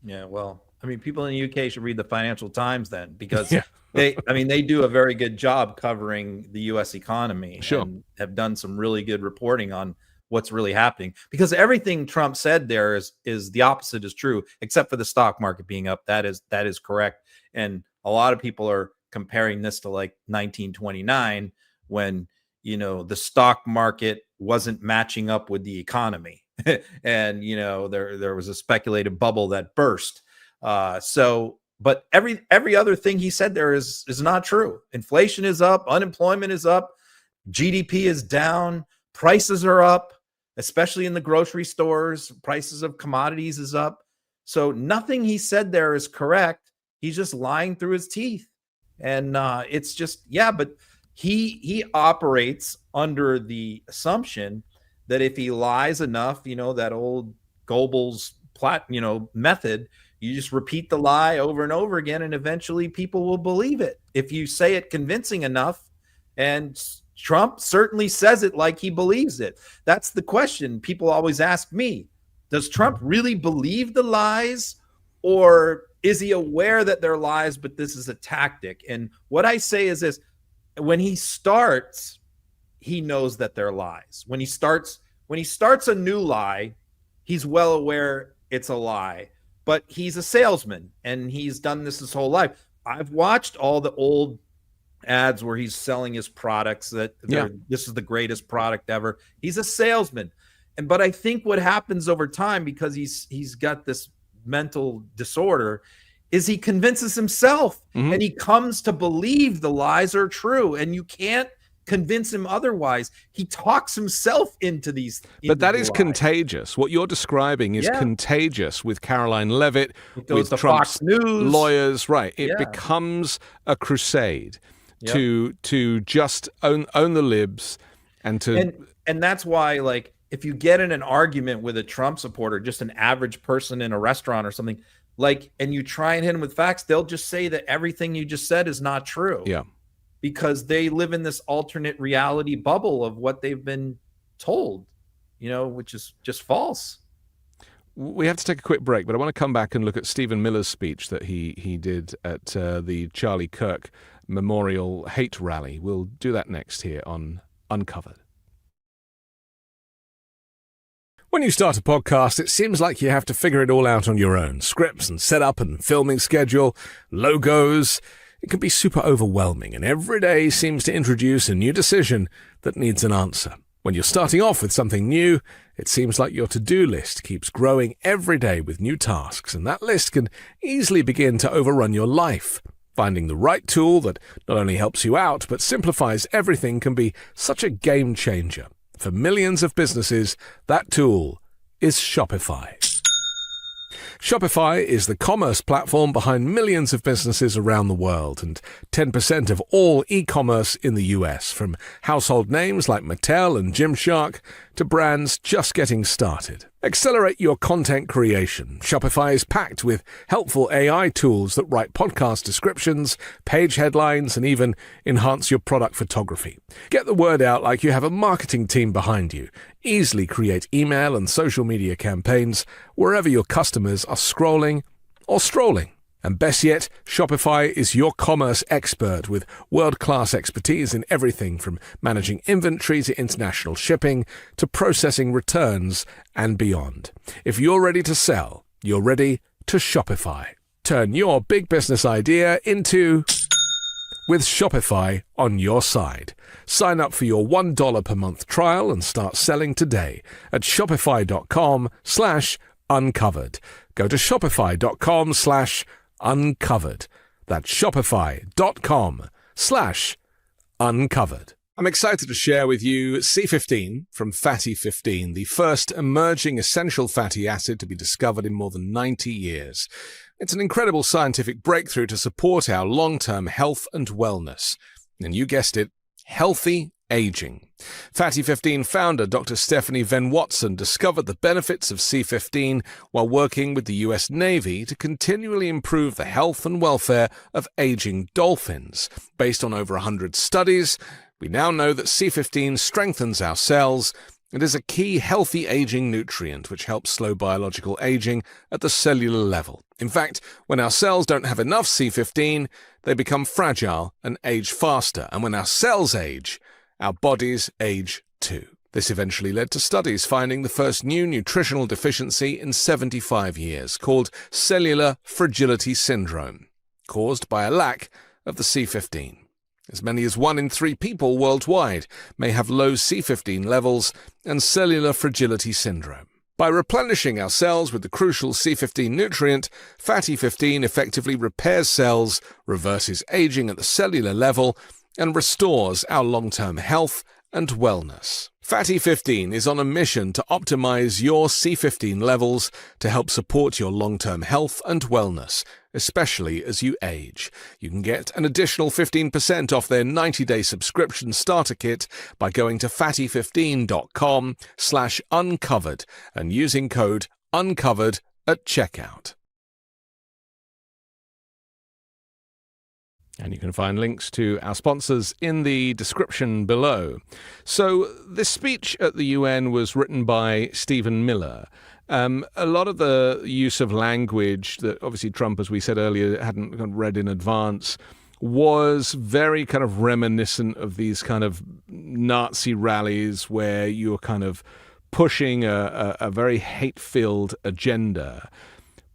Yeah, well, people in the UK should read the Financial Times then, because they do a very good job covering the US economy. Sure. And have done some really good reporting on what's really happening, because everything Trump said there is the opposite is true, except for the stock market being up. That is correct. And a lot of people are comparing this to like 1929 when, the stock market wasn't matching up with the economy. And, there was a speculative bubble that burst. But every other thing he said there is not true. Inflation is up, unemployment is up, GDP is down, prices are up, especially in the grocery stores, prices of commodities is up. So nothing he said there is correct. He's just lying through his teeth. And it's just, but he operates under the assumption that if he lies enough, that old Goebbels method, you just repeat the lie over and over again, and eventually people will believe it if you say it convincing enough. And Trump certainly says it like he believes it. That's the question people always ask me. Does Trump really believe the lies, or is he aware that they're lies, but this is a tactic? And what I say is this: when he starts, he knows that they're lies. When he starts a new lie, he's well aware it's a lie. But he's a salesman, and he's done this his whole life. I've watched all the old ads where he's selling his products that this is the greatest product ever. He's a salesman. But I think what happens over time, because he's got this mental disorder, is he convinces himself, and he comes to believe the lies are true, and you can't convince him otherwise. He talks himself into these. But that is contagious. What you're describing is contagious with Caroline Leavitt, with Trump's Fox News lawyers. Right. It becomes a crusade to just own the libs and to. And that's why, like, if you get in an argument with a Trump supporter, just an average person in a restaurant or something, like, and you try and hit them with facts, they'll just say that everything you just said is not true. Yeah. Because they live in this alternate reality bubble of what they've been told, which is just false. We have to take a quick break, but I want to come back and look at Stephen Miller's speech that he did at the Charlie Kirk Memorial Hate Rally. We'll do that next here on Uncovered. When you start a podcast, it seems like you have to figure it all out on your own. Scripts and setup and filming schedule, logos. It can be super overwhelming, and every day seems to introduce a new decision that needs an answer. When you're starting off with something new, it seems like your to-do list keeps growing every day with new tasks, and that list can easily begin to overrun your life. Finding the right tool that not only helps you out, but simplifies everything can be such a game changer. For millions of businesses, that tool is Shopify. Shopify is the commerce platform behind millions of businesses around the world and 10% of all e-commerce in the US, from household names like Mattel and Gymshark to brands just getting started. Accelerate your content creation. Shopify is packed with helpful AI tools that write podcast descriptions, page headlines, and even enhance your product photography. Get the word out like you have a marketing team behind you. Easily create email and social media campaigns wherever your customers are scrolling or strolling. And best yet, Shopify is your commerce expert with world-class expertise in everything from managing inventory to international shipping to processing returns and beyond. If you're ready to sell, you're ready to Shopify. Turn your big business idea into with Shopify on your side. Sign up for your $1 per month trial and start selling today at shopify.com/uncovered. Go to shopify.com/uncovered. That's shopify.com/uncovered. I'm excited to share with you C15 from Fatty 15, the first emerging essential fatty acid to be discovered in more than 90 years. It's an incredible scientific breakthrough to support our long-term health and wellness. And you guessed it, healthy aging. Fatty 15 founder Dr. Stephanie Venn Watson discovered the benefits of C15 while working with the US Navy to continually improve the health and welfare of aging dolphins. Based on over 100 studies, we now know that C15 strengthens our cells and is a key healthy aging nutrient which helps slow biological aging at the cellular level. In fact, when our cells don't have enough C15, they become fragile and age faster. And when our cells age, our bodies age too. This eventually led to studies finding the first new nutritional deficiency in 75 years, called cellular fragility syndrome, caused by a lack of the C15. As many as 1 in 3 people worldwide may have low C15 levels and cellular fragility syndrome. By replenishing our cells with the crucial C15 nutrient, Fatty 15 effectively repairs cells, reverses aging at the cellular level, and restores our long-term health and wellness. Fatty 15 is on a mission to optimize your C15 levels to help support your long-term health and wellness, especially as you age. You can get an additional 15% off their 90-day subscription starter kit by going to fatty15.com/uncovered and using code UNCOVERED at checkout. And you can find links to our sponsors in the description below. So this speech at the UN was written by Stephen Miller. A lot of the use of language that obviously Trump, as we said earlier, hadn't read in advance was very kind of reminiscent of these kind of Nazi rallies where you're kind of pushing a very hate-filled agenda.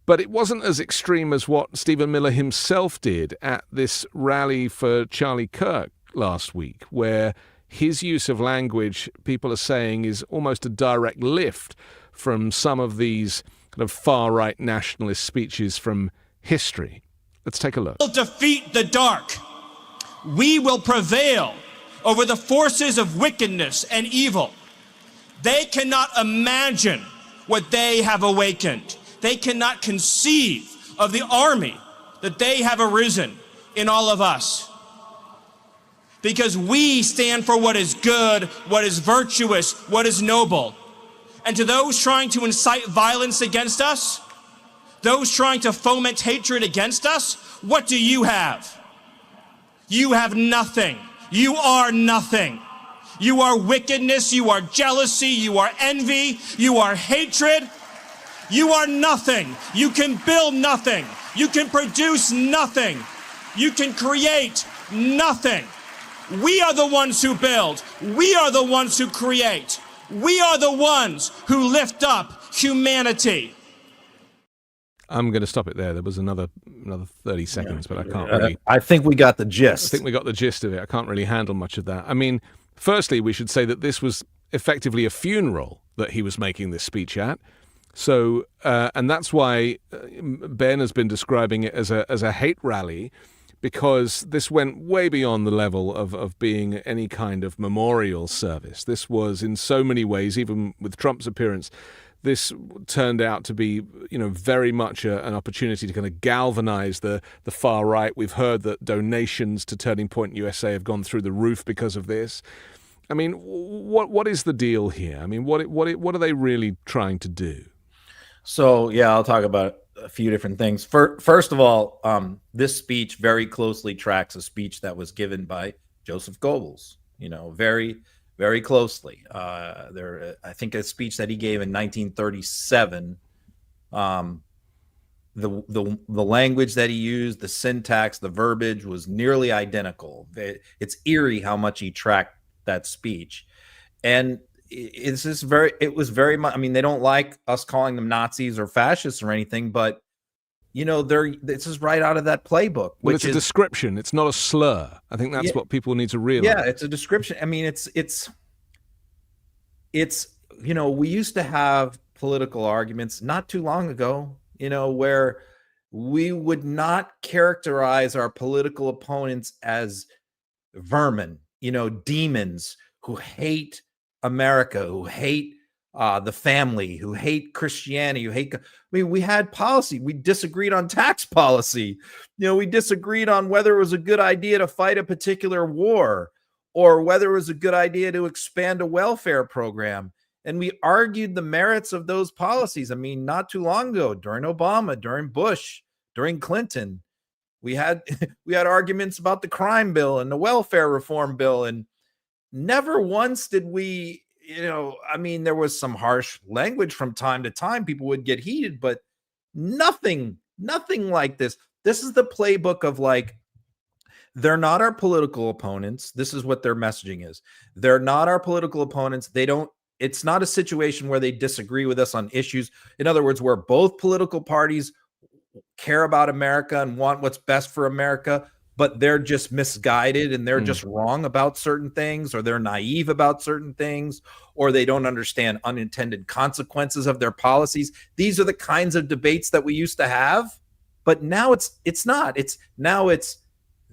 But it wasn't as extreme as what Stephen Miller himself did at this rally for Charlie Kirk last week, where his use of language, people are saying, is almost a direct lift from some of these kind of far-right nationalist speeches from history. Let's take a look. We will defeat the dark. We will prevail over the forces of wickedness and evil. They cannot imagine what they have awakened. They cannot conceive of the army that they have arisen in all of us. Because we stand for what is good, what is virtuous, what is noble. And to those trying to incite violence against us, those trying to foment hatred against us, what do you have? You have nothing. You are nothing. You are wickedness, you are jealousy, you are envy, you are hatred. You are nothing. You can build nothing. You can produce nothing. You can create nothing. We are the ones who build. We are the ones who create. We are the ones who lift up humanity. I'm going to stop it there. There was another 30 seconds, but I can't really... I think we got the gist. I think we got the gist of it. I can't really handle much of that. I mean, firstly, we should say that this was effectively a funeral that he was making this speech at. So, and that's why Ben has been describing it as a hate rally, because this went way beyond the level of being any kind of memorial service. This was, in so many ways, even with Trump's appearance, this turned out to be, very much an opportunity to kind of galvanize the far right. We've heard that donations to Turning Point USA have gone through the roof because of this. I mean, what is the deal here? I mean, what are they really trying to do? So, yeah, I'll talk about a few different things. First of all, this speech very closely tracks a speech that was given by Joseph Goebbels, very, very closely. I think a speech that he gave in 1937, the language that he used, the syntax, the verbiage was nearly identical. It's eerie how much he tracked that speech. And it was very much, I mean, they don't like us calling them Nazis or fascists or anything, but this is right out of that playbook. Well, it's a description. It's not a slur. I think that's what people need to realize. Yeah, it's a description. I mean, it's we used to have political arguments not too long ago, where we would not characterize our political opponents as vermin, demons who hate America, who hate the family, who hate Christianity, we had policy. We disagreed on tax policy. We disagreed on whether it was a good idea to fight a particular war or whether it was a good idea to expand a welfare program. And we argued the merits of those policies. I mean, not too long ago, during Obama, during Bush, during Clinton, we had arguments about the crime bill and the welfare reform bill. And never once did we, there was some harsh language from time to time. People would get heated, but nothing like this. This is the playbook of they're not our political opponents. This is what their messaging is. They're not our political opponents. It's not a situation where they disagree with us on issues. In other words, where both political parties care about America and want what's best for America, but they're just misguided and they're just wrong about certain things, or they're naive about certain things, or they don't understand unintended consequences of their policies. These are the kinds of debates that we used to have, but now it's not.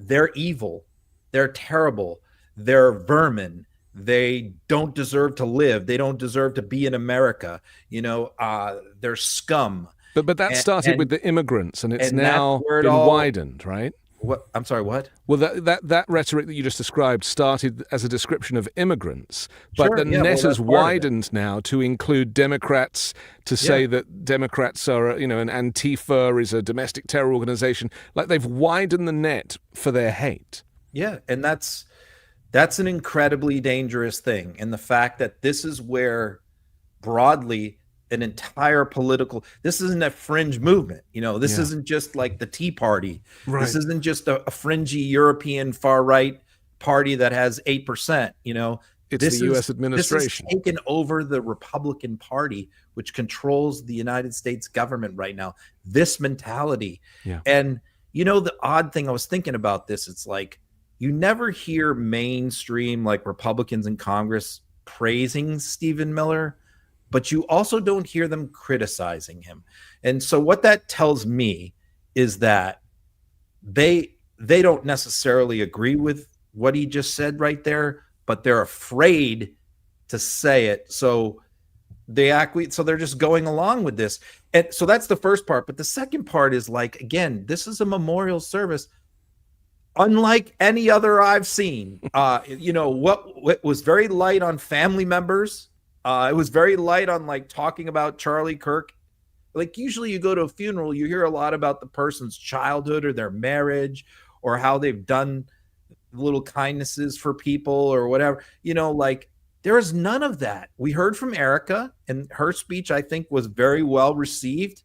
They're evil, they're terrible, they're vermin, they don't deserve to live, they don't deserve to be in America, they're scum. But that started with the immigrants, and it's now been widened, right? What? I'm sorry, what? Well, that rhetoric that you just described started as a description of immigrants, but the net has widened now to include Democrats, to say that Democrats are, an Antifa is a domestic terror organization. Like, they've widened the net for their hate. Yeah, and that's an incredibly dangerous thing. And the fact that this is where broadly an entire this isn't a fringe movement. This isn't just like the Tea Party. Right. This isn't just a fringy European far right party that has 8%. It's the U.S. administration. This has taken over the Republican Party, which controls the United States government right now. This mentality. Yeah. And the odd thing, I was thinking about this, it's like you never hear mainstream Republicans in Congress praising Stephen Miller, but you also don't hear them criticizing him. And so what that tells me is that they don't necessarily agree with what he just said right there, but they're afraid to say it. So so they're just going along with this. And so that's the first part. But the second part is again, this is a memorial service unlike any other I've seen. What was very light on family members. It was very light on talking about Charlie Kirk. Usually you go to a funeral, you hear a lot about the person's childhood or their marriage or how they've done little kindnesses for people or whatever. There is none of that. We heard from Erica, and her speech, I think, was very well received,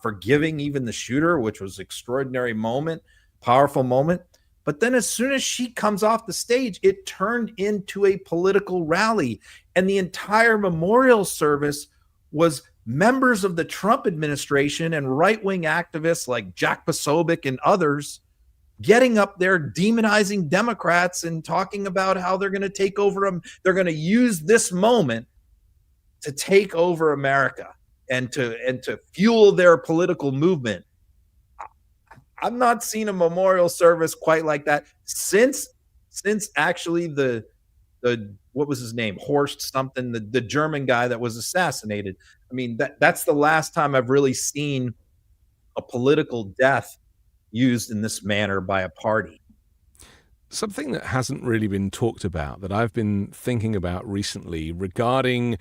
forgiving even the shooter, which was an extraordinary moment, powerful moment. But then as soon as she comes off the stage, it turned into a political rally. And the entire memorial service was members of the Trump administration and right-wing activists like Jack Posobiec and others getting up there, demonizing Democrats and talking about how they're going to take over them. They're going to use this moment to take over America and to fuel their political movement. I've not seen a memorial service quite like that since actually the what was his name? Horst something, the German guy that was assassinated. I mean, that's the last time I've really seen a political death used in this manner by a party. Something that hasn't really been talked about that I've been thinking about recently regarding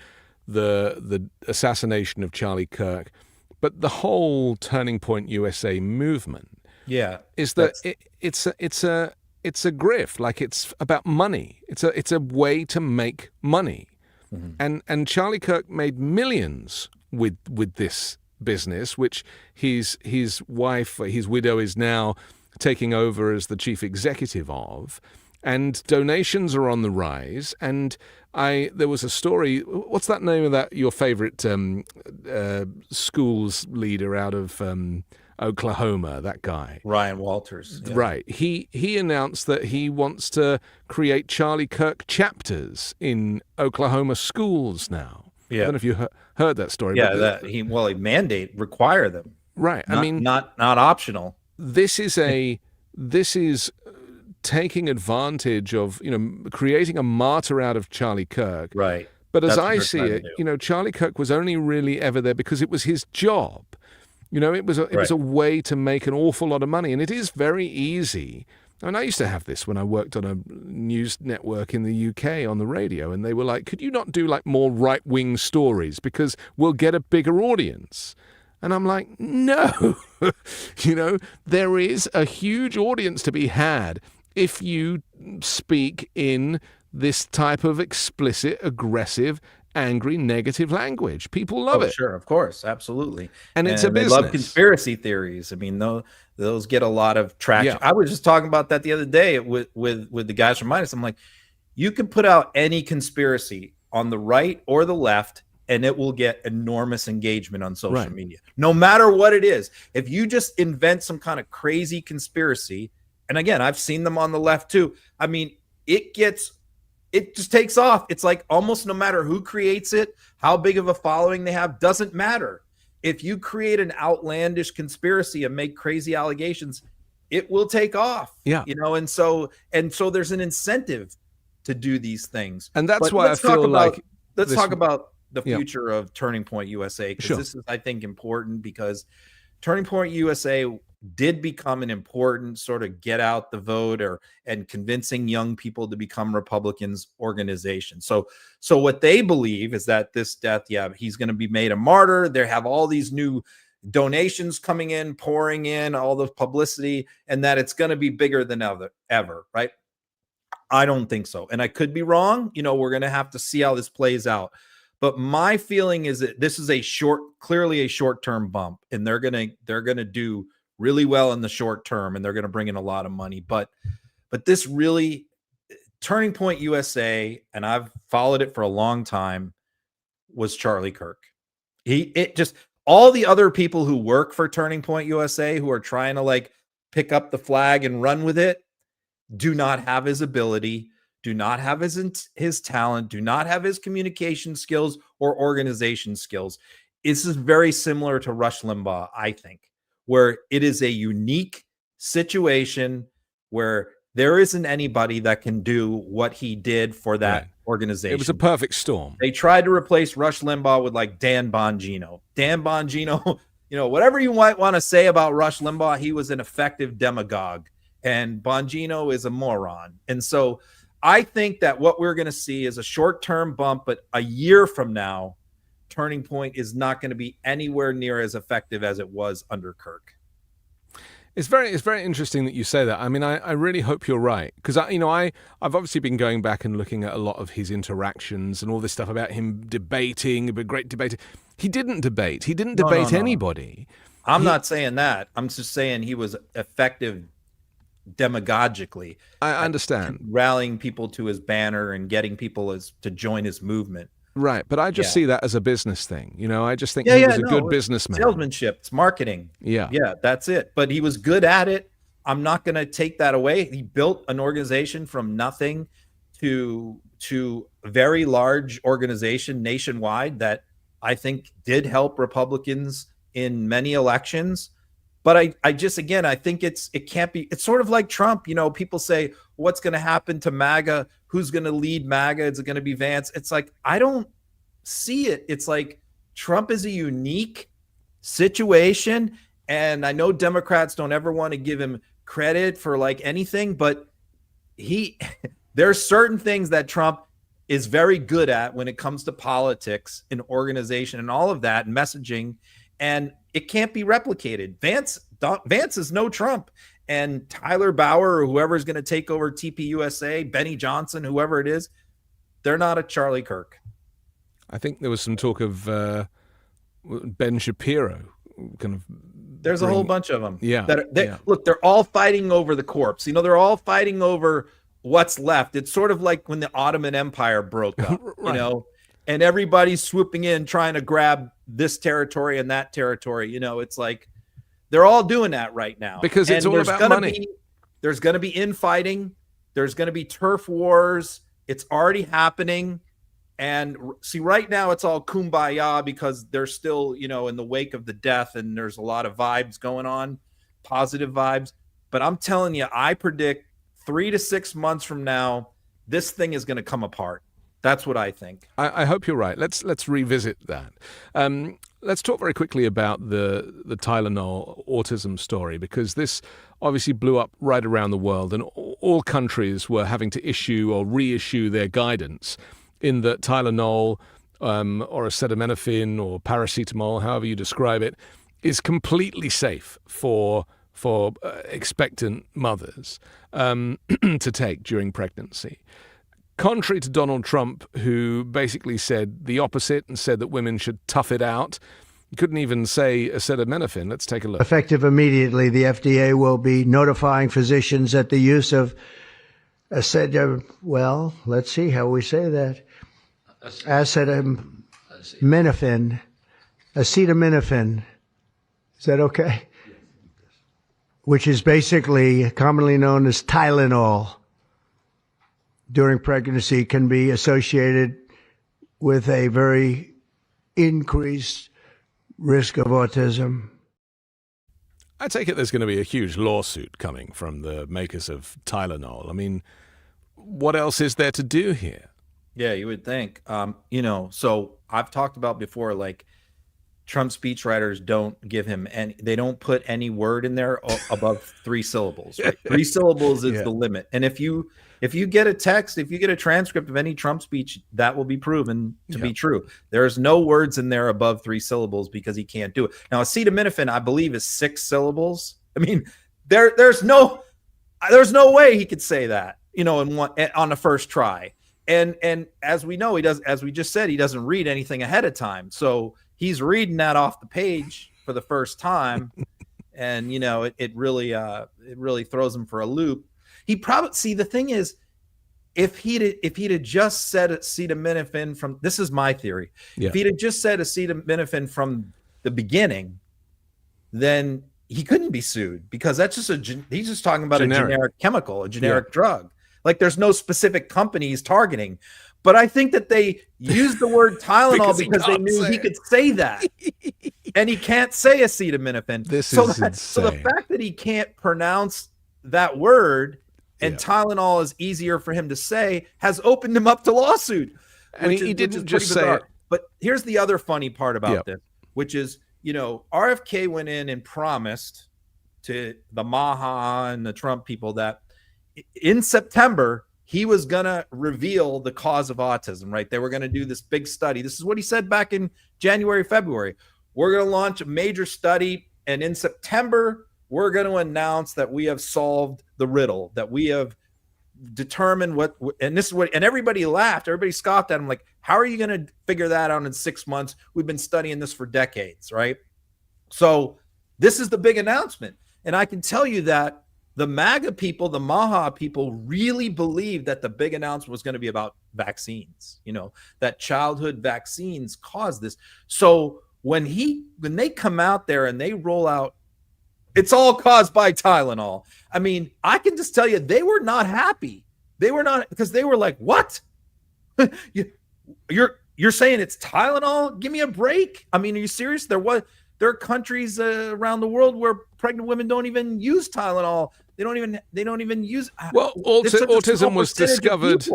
the assassination of Charlie Kirk, but the whole Turning Point USA movement, is that it's a grift. Like, it's about money. It's a way to make money. And Charlie Kirk made millions with this business, which his wife, his widow, is now taking over as the chief executive of, and donations are on the rise. And there was a story. What's that name of your favorite schools leader out of Oklahoma? That guy, Ryan Walters. Yeah. Right. He announced that he wants to create Charlie Kirk chapters in Oklahoma schools now. Yeah. I don't know if you heard that story. Yeah, but he require them. Right. Not, I mean, not optional. This is taking advantage of, creating a martyr out of Charlie Kirk. Right. But as That's what I they're see trying it, to do. Charlie Kirk was only really ever there because it was his job. It was a way to make an awful lot of money, and it is very easy. And I used to have this when I worked on a news network in the UK on the radio, and they were like, "Could you not do more right-wing stories because we'll get a bigger audience?" And I'm like, no, there is a huge audience to be had if you speak in this type of explicit, aggressive, angry, negative language. People love it. Sure, of course, absolutely. And it's a they business. love conspiracy theories. I mean, those get a lot of traction. Yeah. I was just talking about that the other day with the guys from Minus. I'm like, you can put out any conspiracy on the right or the left, and it will get enormous engagement on social media, no matter what it is. If you just invent some kind of crazy conspiracy, and again, I've seen them on the left too. I mean, it just takes off. It's like almost no matter who creates it, how big of a following they have, doesn't matter. If you create an outlandish conspiracy and make crazy allegations, it will take off. Yeah. And so there's an incentive to do these things. And that's why I feel like let's talk about the future of Turning Point USA, because this is, I think, important, because Turning Point USA did become an important sort of get out the vote and convincing young people to become Republicans organization. So what they believe is that this death, he's going to be made a martyr. They have all these new donations coming in, pouring in, all the publicity, and that it's going to be bigger than ever, right? I don't think so. And I could be wrong. We're going to have to see how this plays out. But my feeling is that this is clearly a short-term bump, and they're going to do really well in the short term, and they're going to bring in a lot of money. But this really, Turning Point USA, and I've followed it for a long time, was Charlie Kirk. All the other people who work for Turning Point USA, who are trying to pick up the flag and run with it, do not have his ability, do not have his talent, do not have his communication skills or organization skills. This is very similar to Rush Limbaugh, I think, where it is a unique situation where there isn't anybody that can do what he did for that organization. It was a perfect storm. They tried to replace Rush Limbaugh with Dan Bongino. Dan Bongino, whatever you might want to say about Rush Limbaugh, he was an effective demagogue, and Bongino is a moron. And so I think that what we're going to see is a short-term bump, but a year from now, Turning Point is not going to be anywhere near as effective as it was under Kirk. It's very interesting that you say that. I mean, I really hope you're right, because I've obviously been going back and looking at a lot of his interactions and all this stuff about him debating, a great debater. He didn't debate. He didn't debate anybody. I'm not saying that. I'm just saying he was effective demagogically. I understand. Rallying people to his banner and getting people to join his movement. Right, but I just see that as a business thing. I just think he was a good businessman. Salesmanship, it's marketing. Yeah, that's it. But he was good at it. I'm not going to take that away. He built an organization from nothing to a very large organization nationwide that I think did help Republicans in many elections. But I think it can't be. It's sort of like Trump. People say, what's going to happen to MAGA? Who's going to lead MAGA? Is it going to be Vance? It's like, I don't see it. It's like Trump is a unique situation. And I know Democrats don't ever want to give him credit for like anything, but there's certain things that Trump is very good at when it comes to politics and organization and all of that and messaging, and it can't be replicated. Vance is no Trump, and Tyler Bauer or whoever is going to take over TPUSA, Benny Johnson, whoever it is, they're not a Charlie Kirk. I think there was some talk of Ben Shapiro kind of. There's a whole bunch of them. Yeah. Look, they're all fighting over the corpse. They're all fighting over what's left. It's sort of like when the Ottoman Empire broke up, Right. And everybody's swooping in trying to grab this territory and that territory. It's like they're all doing that right now. Because it's all about money. There's going to be infighting. There's going to be turf wars. It's already happening. And see, right now it's all kumbaya because they're still, in the wake of the death, and there's a lot of vibes going on, positive vibes. But I'm telling you, I predict 3 to 6 months from now, this thing is going to come apart. That's what I think. I hope you're right. Let's revisit that. Let's talk very quickly about the Tylenol autism story, because this obviously blew up right around the world, and all countries were having to issue or reissue their guidance in that Tylenol or acetaminophen or paracetamol, however you describe it, is completely safe for expectant mothers to take during pregnancy. Contrary to Donald Trump, who basically said the opposite and said that women should tough it out. He couldn't even say acetaminophen. Let's take a look. Effective immediately, the FDA will be notifying physicians that the use of let's see how we say that. Acetaminophen. Is that okay? Which is basically commonly known as Tylenol, during pregnancy can be associated with a very increased risk of autism. I take it there's going to be a huge lawsuit coming from the makers of Tylenol. I mean, what else is there to do here? Yeah, you would think. So I've talked about before, like Trump speechwriters don't give him they don't put any word in there above 3 syllables. Right? 3 syllables is the limit. And if you get a text, if you get a transcript of any Trump speech, that will be proven to be true. There's no words in there above 3 syllables because he can't do it. Now, acetaminophen, I believe, is 6 syllables. I mean, there's no way he could say that, on the first try. And as we know, as we just said, he doesn't read anything ahead of time. So he's reading that off the page for the first time. And, it really throws him for a loop. He probably the thing is, if he'd have just said acetaminophen from, this is my theory. If he'd have just said acetaminophen from the beginning, then he couldn't be sued, because that's just he's just talking about a generic chemical, a generic drug. Like, there's no specific company he's targeting. But I think that they used the word Tylenol because they knew he could say that. And he can't say acetaminophen. So the fact that he can't pronounce that word and Tylenol is easier for him to say has opened him up to lawsuit. And he didn't just say it. But here's the other funny part about this, which is, RFK went in and promised to the MAGA and the Trump people that in September, he was going to reveal the cause of autism, right? They were going to do this big study. This is what he said back in January, February. We're going to launch a major study, and in September, we're going to announce that we have solved the riddle, that we have determined and this is what, and everybody laughed. Everybody scoffed at him. Like, how are you going to figure that out in 6 months? We've been studying this for decades, right? So this is the big announcement. And I can tell you that the MAGA people, the MAGA people, really believe that the big announcement was going to be about vaccines, that childhood vaccines caused this. So when they come out there and they roll out, it's all caused by Tylenol. I mean, I can just tell you, they were not happy. They were not, because they were like, what? You're saying it's Tylenol? Give me a break. I mean, are you serious? There are countries around the world where pregnant women don't even use Tylenol. They don't even use. Well, autism was discovered.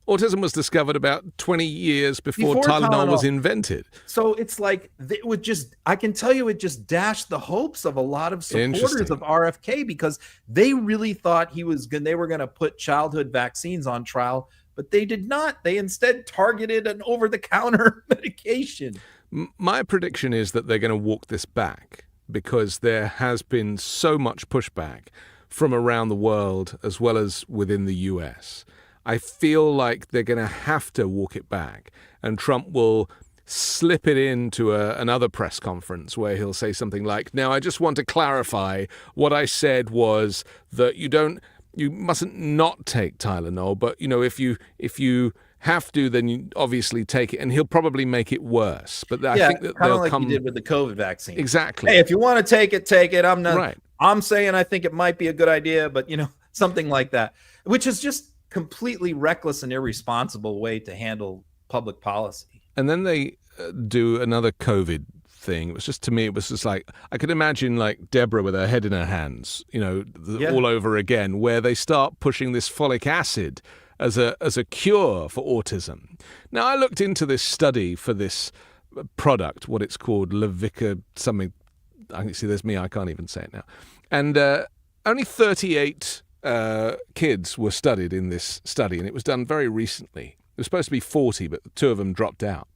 Autism was discovered about 20 years before Before Tylenol was Tylenol. invented. So it's like it would just, I can tell you, it just dashed the hopes of a lot of supporters Interesting. of RFK, because they really thought they were going to put childhood vaccines on trial, but they did not. They instead targeted an over-the-counter medication. My prediction is that they're going to walk this back because there has been so much pushback from around the world as well as within the US. I feel like they're going to have to walk it back, and Trump will slip it into another press conference where he'll say something like, now I just want to clarify what I said was that you mustn't not take Tylenol, but if you have to, then you obviously take it, and he'll probably make it worse. But I think that they'll like come he did with the COVID vaccine. Exactly. Hey, if you want to take it, take it. I'm not. Right. I'm saying I think it might be a good idea, but something like that, which is just completely reckless and irresponsible way to handle public policy. And then they do another COVID thing. It was just, to me, it was just like, I could imagine like Deborah with her head in her hands, all over again, where they start pushing this folic acid as a cure for autism. Now, I looked into this study for this product, what it's called, Levica something. I can see there's me, I can't even say it now. And only 38 kids were studied in this study, and it was done very recently. It was supposed to be 40, but 2 of them dropped out.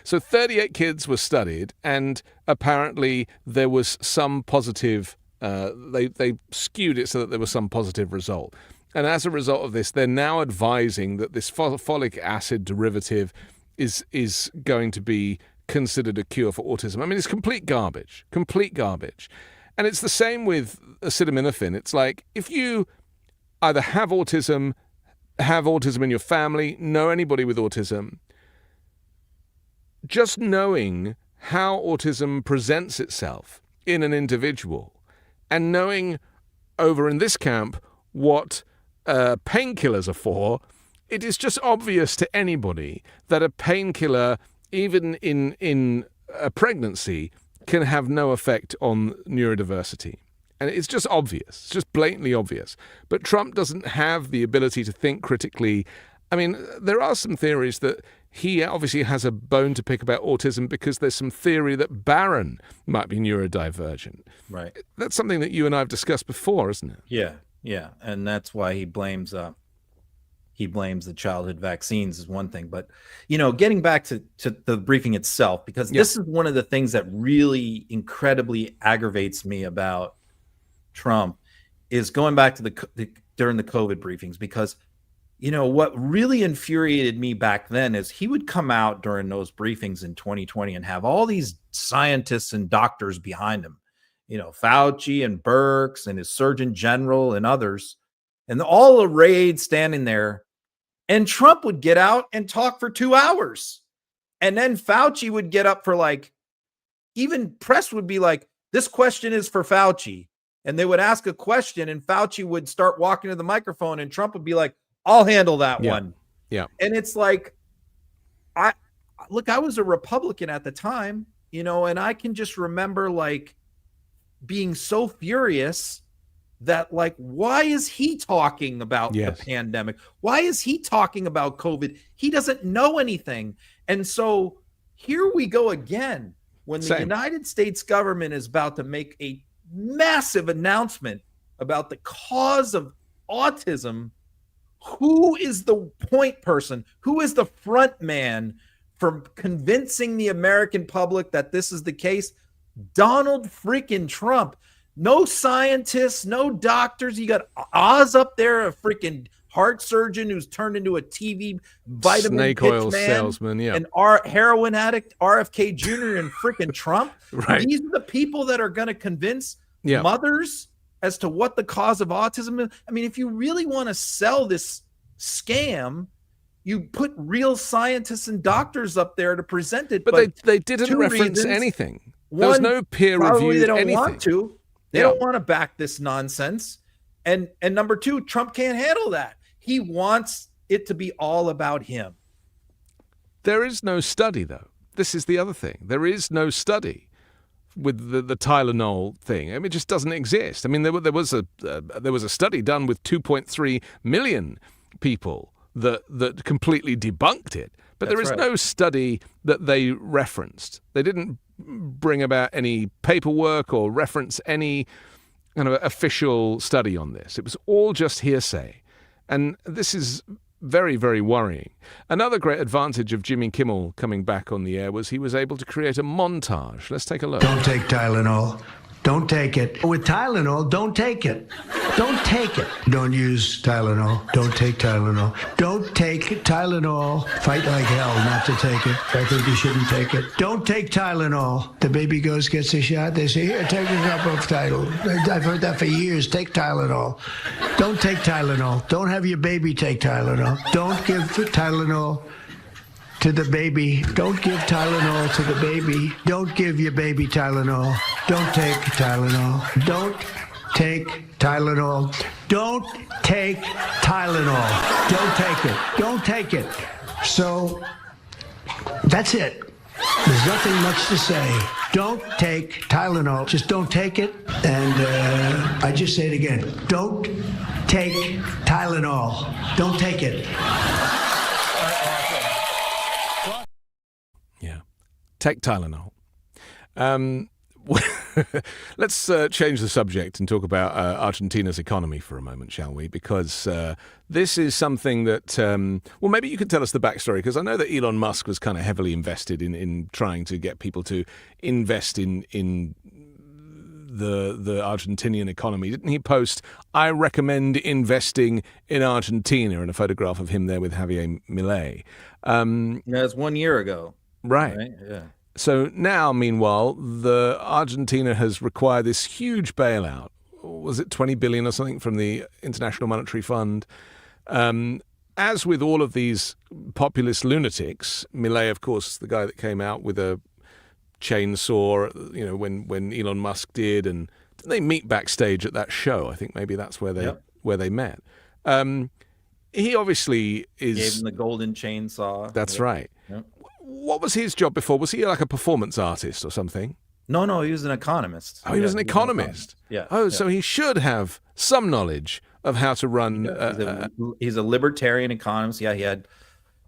So 38 kids were studied, and apparently there was some positive, they skewed it so that there was some positive result. And as a result of this, they're now advising that this folic acid derivative is going to be considered a cure for autism. I mean, it's complete garbage. And it's the same with acetaminophen. It's like, if you either have autism in your family, know anybody with autism, just knowing how autism presents itself in an individual, and knowing over in this camp what painkillers are for, it is just obvious to anybody that a painkiller, even in a pregnancy, can have no effect on neurodiversity. And it's just obvious. It's just blatantly obvious. But Trump doesn't have the ability to think critically. I mean, there are some theories that he obviously has a bone to pick about autism because there's some theory that Barron might be neurodivergent. Right. That's something that you and I have discussed before, isn't it? Yeah. And that's why he blames the childhood vaccines is one thing. But, getting back to the briefing itself, because this is one of the things that really incredibly aggravates me about Trump, is going back to during the COVID briefings, because, what really infuriated me back then is he would come out during those briefings in 2020 and have all these scientists and doctors behind him, Fauci and Birx and his Surgeon General and others, and all arrayed standing there. And Trump would get out and talk for 2 hours. And then Fauci would get up for even press would be like, this question is for Fauci. And they would ask a question and Fauci would start walking to the microphone and Trump would be like, I'll handle that one. Yeah. And it's like, I was a Republican at the time, and I can just remember being so furious that why is he talking about the pandemic? Why is he talking about COVID? He doesn't know anything. And so here we go again, when the United States government is about to make a massive announcement about the cause of autism. Who is the point person? Who is the front man for convincing the American public that this is the case? Donald freaking Trump. No scientists, no doctors. You got Oz up there, a freaking heart surgeon who's turned into a TV vitamin snake oil salesman, and heroin addict RFK Jr. and freaking Trump. Right. These are the people that are going to convince mothers as to what the cause of autism is. I mean, if you really want to sell this scam, you put real scientists and doctors up there to present it. But they didn't reference anything. There was no peer-reviewed they don't anything. Want to. They don't want to back this nonsense. And number two, Trump can't handle that. He wants it to be all about him. There is no study, though. This is the other thing. There is no study with the Tylenol thing. I mean, it just doesn't exist. I mean, there was a study done with 2.3 million people that completely debunked it. But there is That's right. no study that they referenced. They didn't bring about any paperwork or reference any kind of official study on this. It was all just hearsay. And this is very, very worrying. Another great advantage of Jimmy Kimmel coming back on the air was he was able to create a montage. Let's take a look. Don't take Tylenol. Don't take it. With Tylenol, don't take it. Don't take it. Don't use Tylenol. Don't take Tylenol. Don't take Tylenol. Fight like hell not to take it. I think you shouldn't take it. Don't take Tylenol. The baby goes, gets a shot. They say, here, take a cup of Tylenol. I've heard that for years. Take Tylenol. Don't take Tylenol. Don't have your baby take Tylenol. Don't give Tylenol to the baby. Don't give Tylenol to the baby. Don't give your baby Tylenol. Don't take Tylenol. Don't take Tylenol. Don't take Tylenol. Don't take it. Don't take it. So that's it. There's nothing much to say. Don't take Tylenol. Just don't take it. And I just say it again. Don't take Tylenol. Don't take it. Take Tylenol. Let's change the subject and talk about Argentina's economy for a moment, shall we? Because this is something that, well, maybe you could tell us the backstory, because I know that Elon Musk was kind of heavily invested in trying to get people to invest in the Argentinian economy. Didn't he post, I recommend investing in Argentina, and a photograph of him there with Javier Milei? Yeah, it's 1 year ago. Right. Yeah. So now, meanwhile, Argentina has required this huge bailout. Was it 20 billion or something from the International Monetary Fund? As with all of these populist lunatics, Milei, of course, the guy that came out with a chainsaw, you know, when Elon Musk did, and they meet backstage at that show. I think maybe that's where they met. He obviously is. Gave him the golden chainsaw. That's right. Yep. What was his job before? Was he like a performance artist or something? No, he was an economist. Oh, he was an economist. Yeah. Oh, so he should have some knowledge of how to run. He's a libertarian economist. Yeah, he had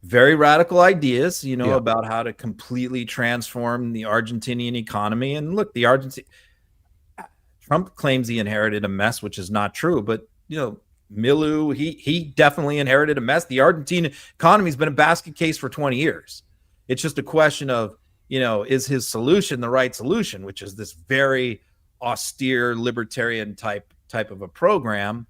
very radical ideas, about how to completely transform the Argentinian economy. And look, Trump claims he inherited a mess, which is not true. But Milu, he definitely inherited a mess. The Argentine economy has been a basket case for 20 years. It's just a question of, is his solution the right solution, which is this very austere libertarian type of a program.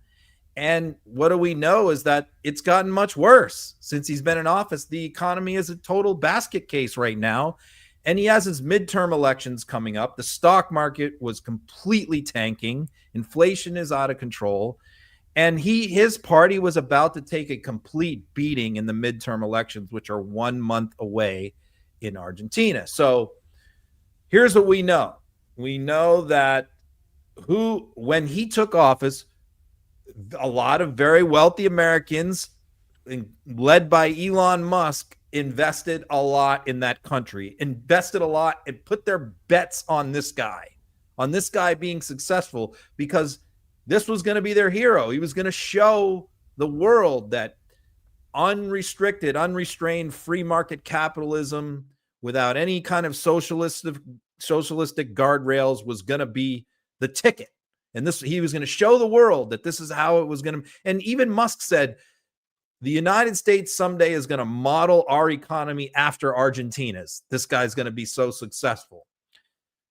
And what do we know is that it's gotten much worse since he's been in office. The economy is a total basket case right now. And he has his midterm elections coming up. The stock market was completely tanking. Inflation is out of control. And his party was about to take a complete beating in the midterm elections, which are 1 month away in Argentina. So here's what we know. We know that when he took office, a lot of very wealthy Americans, led by Elon Musk, invested a lot in that country, invested a lot and put their bets on this guy being successful, because this was going to be their hero. He was going to show the world that unrestricted, unrestrained free market capitalism without any kind of socialistic guardrails was going to be the ticket. And he was going to show the world that this is how it was going to. And even Musk said, the United States someday is going to model our economy after Argentina's. This guy's going to be so successful.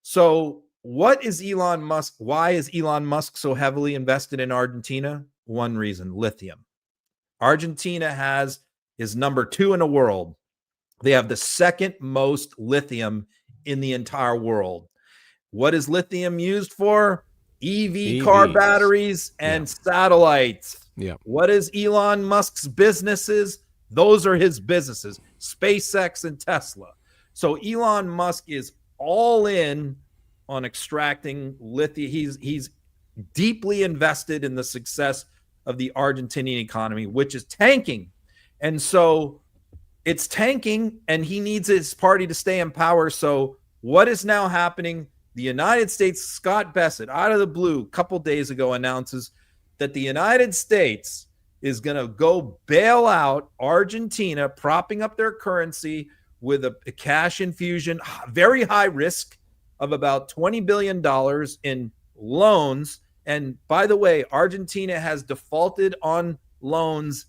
So what is Elon Musk? Why is Elon Musk so heavily invested in Argentina? One reason: lithium. Argentina is number 2 in the world. They have the second most lithium in the entire world. What is lithium used for? EV car batteries and satellites. Yeah. What is Elon Musk's businesses? Those are his businesses: SpaceX and Tesla. So Elon Musk is all in on extracting lithium. He's deeply invested in the success of the Argentinian economy, which is tanking. And so it's tanking, and he needs his party to stay in power. So what is now happening? The United States, Scott Bessent, out of the blue, a couple days ago, announces that the United States is going to go bail out Argentina, propping up their currency with a cash infusion, very high risk of about $20 billion in loans. And by the way, Argentina has defaulted on loans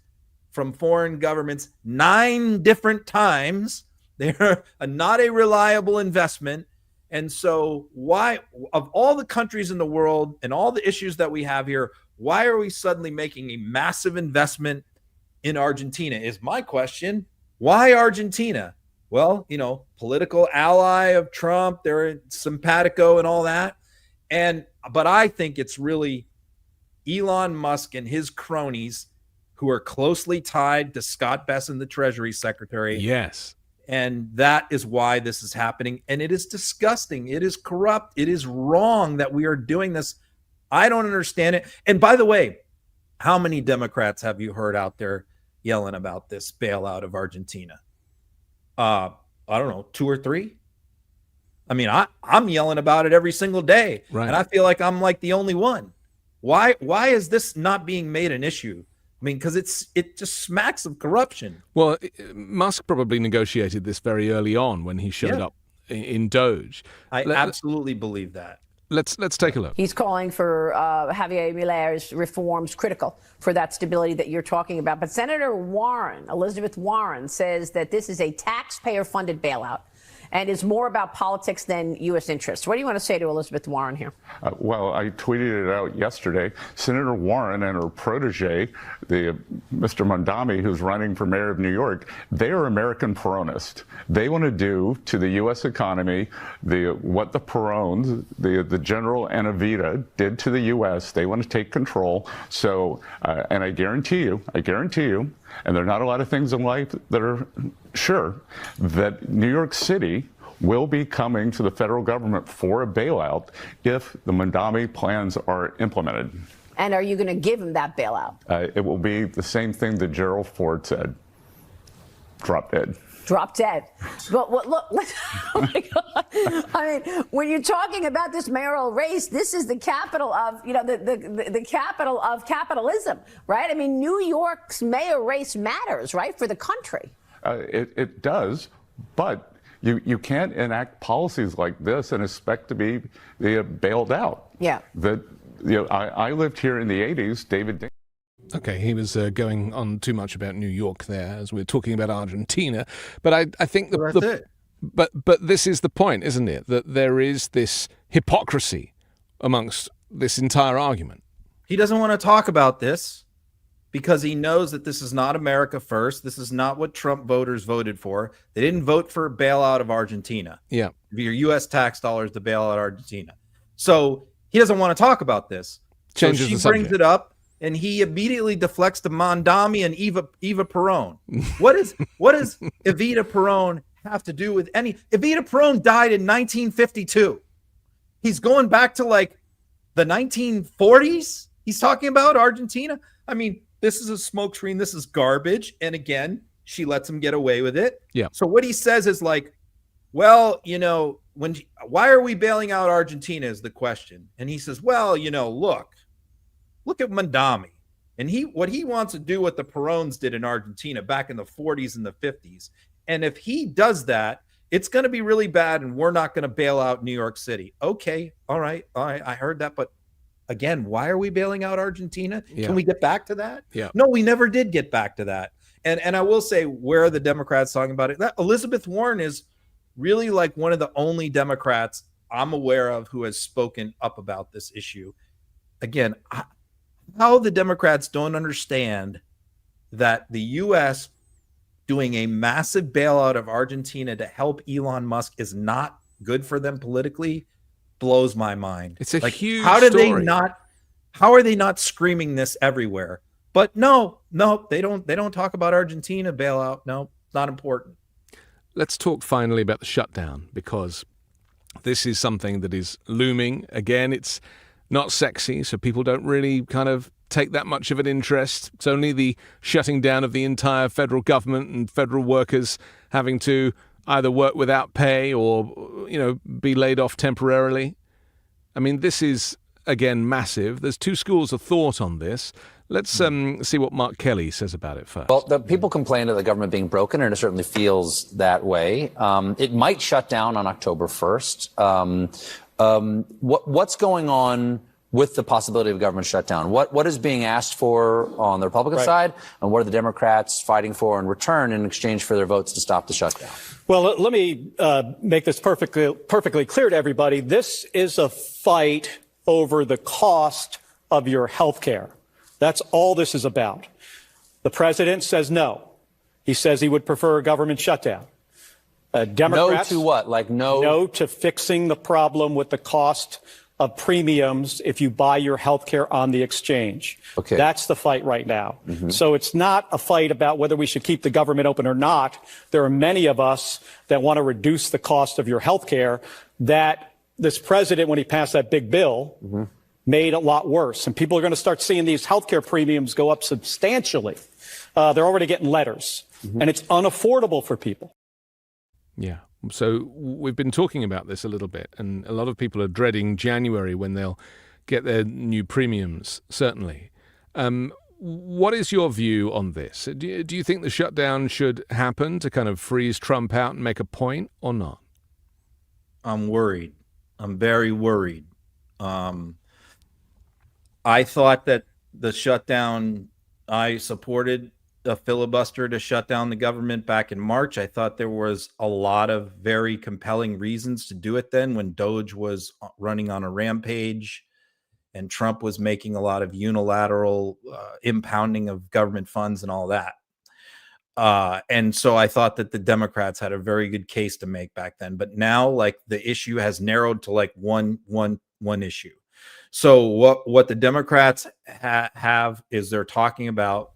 from foreign governments 9 different times. They're not a reliable investment. And so why, of all the countries in the world and all the issues that we have here, why are we suddenly making a massive investment in Argentina is my question. Why Argentina? Well, you know, political ally of Trump, they're simpatico and all that. But I think it's really Elon Musk and his cronies who are closely tied to Scott Bessent, the Treasury Secretary. Yes. And that is why this is happening. And it is disgusting. It is corrupt. It is wrong that we are doing this. I don't understand it. And by the way, how many Democrats have you heard out there yelling about this bailout of Argentina? I don't know, 2 or 3. I mean, I'm yelling about it every single day. Right. And I feel like I'm like the only one. Why is this not being made an issue? I mean, because it just smacks of corruption. Well, Musk probably negotiated this very early on when he showed up in Doge. I absolutely believe that. Let's take a look. He's calling for Javier Milei's reforms critical for that stability that you're talking about. But Senator Warren, Elizabeth Warren, says that this is a taxpayer-funded bailout and is more about politics than U.S. interests. What do you want to say to Elizabeth Warren here? Well, I tweeted it out yesterday. Senator Warren and her protege, Mr. Mondami, who's running for mayor of New York, they are American Peronists. They want to do to the U.S. economy what the Perones, the General and Evita did to the U.S. They want to take control. So, and I guarantee you, and there are not a lot of things in life that are sure, that New York City will be coming to the federal government for a bailout if the Mondami plans are implemented. And are you going to give him that bailout? It will be the same thing that Gerald Ford said. Drop dead. Drop dead. But look, oh my God. I mean, when you're talking about this mayoral race, this is the capital of, the capital of capitalism, right? I mean, New York's mayor race matters, right, for the country. It does, but you can't enact policies like this and expect to be bailed out. Yeah. I lived here in the 80s, David. Okay, he was going on too much about New York there as we were talking about Argentina. But I think but this is the point, isn't it? That there is this hypocrisy amongst this entire argument. He doesn't want to talk about this because he knows that this is not America first. This is not what Trump voters voted for. They didn't vote for a bailout of Argentina. Yeah. Your U.S. tax dollars to bail out Argentina. So he doesn't want to talk about this. Changes so she brings it up. And he immediately deflects to Mondami and Eva Perón. What does Evita Perón have to do with any? Evita Perón died in 1952. He's going back to like the 1940s. He's talking about Argentina. I mean, this is a smokescreen. This is garbage. And again, she lets him get away with it. Yeah. So what he says is like, well, why are we bailing out Argentina is the question. And he says, well, look at Mondami. And what he wants to do what the Perones did in Argentina back in the 40s and the 50s. And if he does that, it's going to be really bad and we're not going to bail out New York City. Okay. All right. I heard that. But again, why are we bailing out Argentina? Yeah. Can we get back to that? Yeah. No, we never did get back to that. And I will say, where are the Democrats talking about it? Elizabeth Warren is really like one of the only Democrats I'm aware of who has spoken up about this issue. Again, how the Democrats don't understand that the U.S. doing a massive bailout of Argentina to help Elon Musk is not good for them politically blows my mind. It's a huge how did story. they not? How are they not screaming this everywhere? But no, they don't. They don't talk about Argentina bailout. No, not important. Let's talk finally about the shutdown, because this is something that is looming. Again, it's not sexy, so people don't really kind of take that much of an interest. It's only the shutting down of the entire federal government and federal workers having to either work without pay or, be laid off temporarily. I mean, this is again, massive. There's two schools of thought on this. Let's see what Mark Kelly says about it first. Well, the people complain of the government being broken, and it certainly feels that way. It might shut down on October 1st. What's going on with the possibility of government shutdown? What is being asked for on the Republican side, and what are the Democrats fighting for in return in exchange for their votes to stop the shutdown? Well, let me make this perfectly clear to everybody. This is a fight over the cost of your health care. That's all this is about. The president says no. He says he would prefer a government shutdown. Democrats, no to what? Like no? No to fixing the problem with the cost of premiums if you buy your health care on the exchange. Okay. That's the fight right now. So it's not a fight about whether we should keep the government open or not. There are many of us that want to reduce the cost of your health care that this president, when he passed that big bill, made a lot worse. And people are going to start seeing these health care premiums go up substantially. They're already getting letters. And it's unaffordable for people. Yeah. So we've been talking about this a little bit, and a lot of people are dreading January when they'll get their new premiums, certainly. What is your view on this? Do you think the shutdown should happen to kind of freeze Trump out and make a point, or not? I'm worried. I'm very worried. I thought that the shutdown, I supported a filibuster to shut down the government back in March. I thought there was a lot of very compelling reasons to do it then, when Doge was running on a rampage and Trump was making a lot of unilateral impounding of government funds and all that. And so I thought that the Democrats had a very good case to make back then. But now, like, the issue has narrowed to like one issue. So what the Democrats have is they're talking about,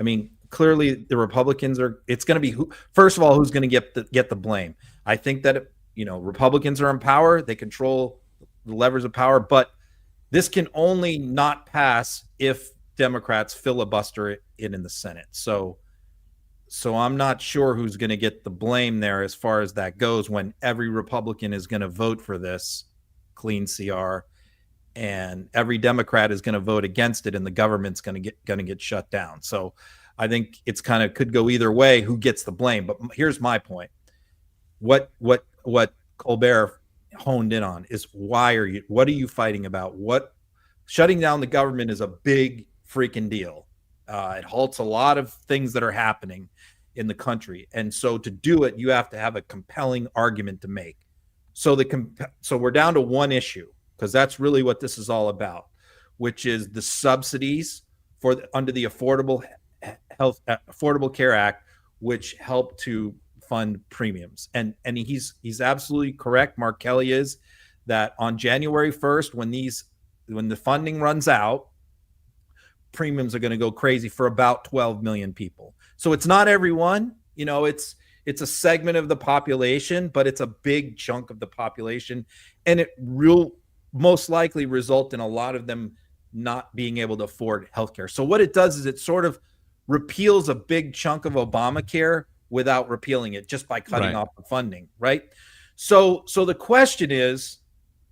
I mean, clearly the Republicans are, it's going to be first of all, who's going to get the blame. I think that, Republicans are in power. They control the levers of power, but this can only not pass if Democrats filibuster it in the Senate. So I'm not sure who's going to get the blame there as far as that goes, when every Republican is going to vote for this clean CR and every Democrat is going to vote against it, and the government's going to get shut down. So I think it's kind of could go either way, who gets the blame. But here's my point. What Colbert honed in on is what are you fighting about? Shutting down the government is a big freaking deal. It halts a lot of things that are happening in the country. And so to do it, you have to have a compelling argument to make. So we're down to one issue, because that's really what this is all about, which is the subsidies under the Affordable Care Act, which help to fund premiums. And he's absolutely correct. Mark Kelly is that on January 1st, when the funding runs out, premiums are going to go crazy for about 12 million people. So it's not everyone, it's a segment of the population, but it's a big chunk of the population, and it will most likely result in a lot of them not being able to afford healthcare. So what it does is it sort of repeals a big chunk of Obamacare without repealing it, just by cutting off the funding, right? So the question is,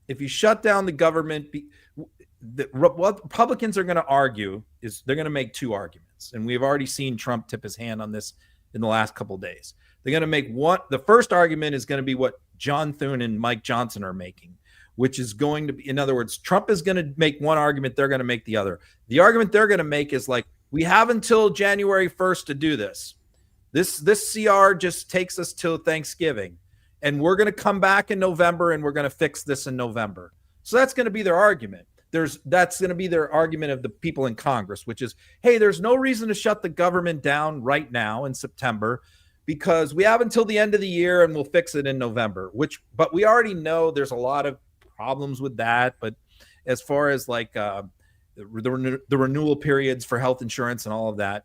if you shut down the government, what Republicans are going to argue is they're going to make two arguments, and we've already seen Trump tip his hand on this in the last couple of days. They're going to make the first argument is going to be what John Thune and Mike Johnson are making, which is going to be, in other words, Trump is going to make one argument, they're going to make the other. The argument they're going to make is like, we have until January 1st to do this. This CR just takes us till Thanksgiving, and we're going to come back in November and we're going to fix this in November. So that's going to be their argument. That's going to be their argument of the people in Congress, which is, hey, there's no reason to shut the government down right now in September, because we have until the end of the year and we'll fix it in November, but we already know there's a lot of problems with that. But as far as like the renewal periods for health insurance and all of that,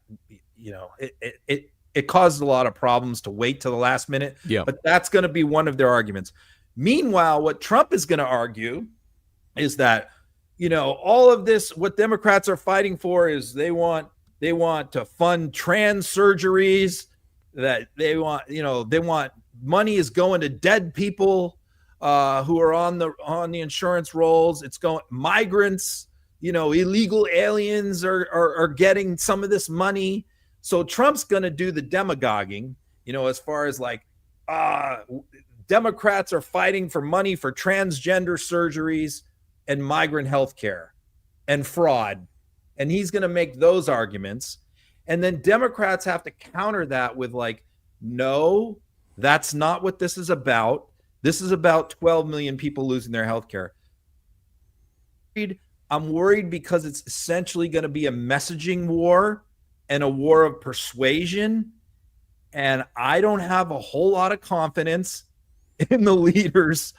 it caused a lot of problems to wait till the last minute. Yeah. But that's going to be one of their arguments. Meanwhile, what Trump is going to argue is that, all of this, what Democrats are fighting for is they want to fund trans surgeries, that they want money is going to dead people. who are on the insurance rolls. It's going migrants, illegal aliens are getting some of this money. So Trump's going to do the demagoguing, as far as like, Democrats are fighting for money for transgender surgeries and migrant health care and fraud. And he's going to make those arguments. And then Democrats have to counter that with like, no, that's not what this is about. This is about 12 million people losing their health care. I'm worried because it's essentially going to be a messaging war and a war of persuasion. And I don't have a whole lot of confidence in the leaders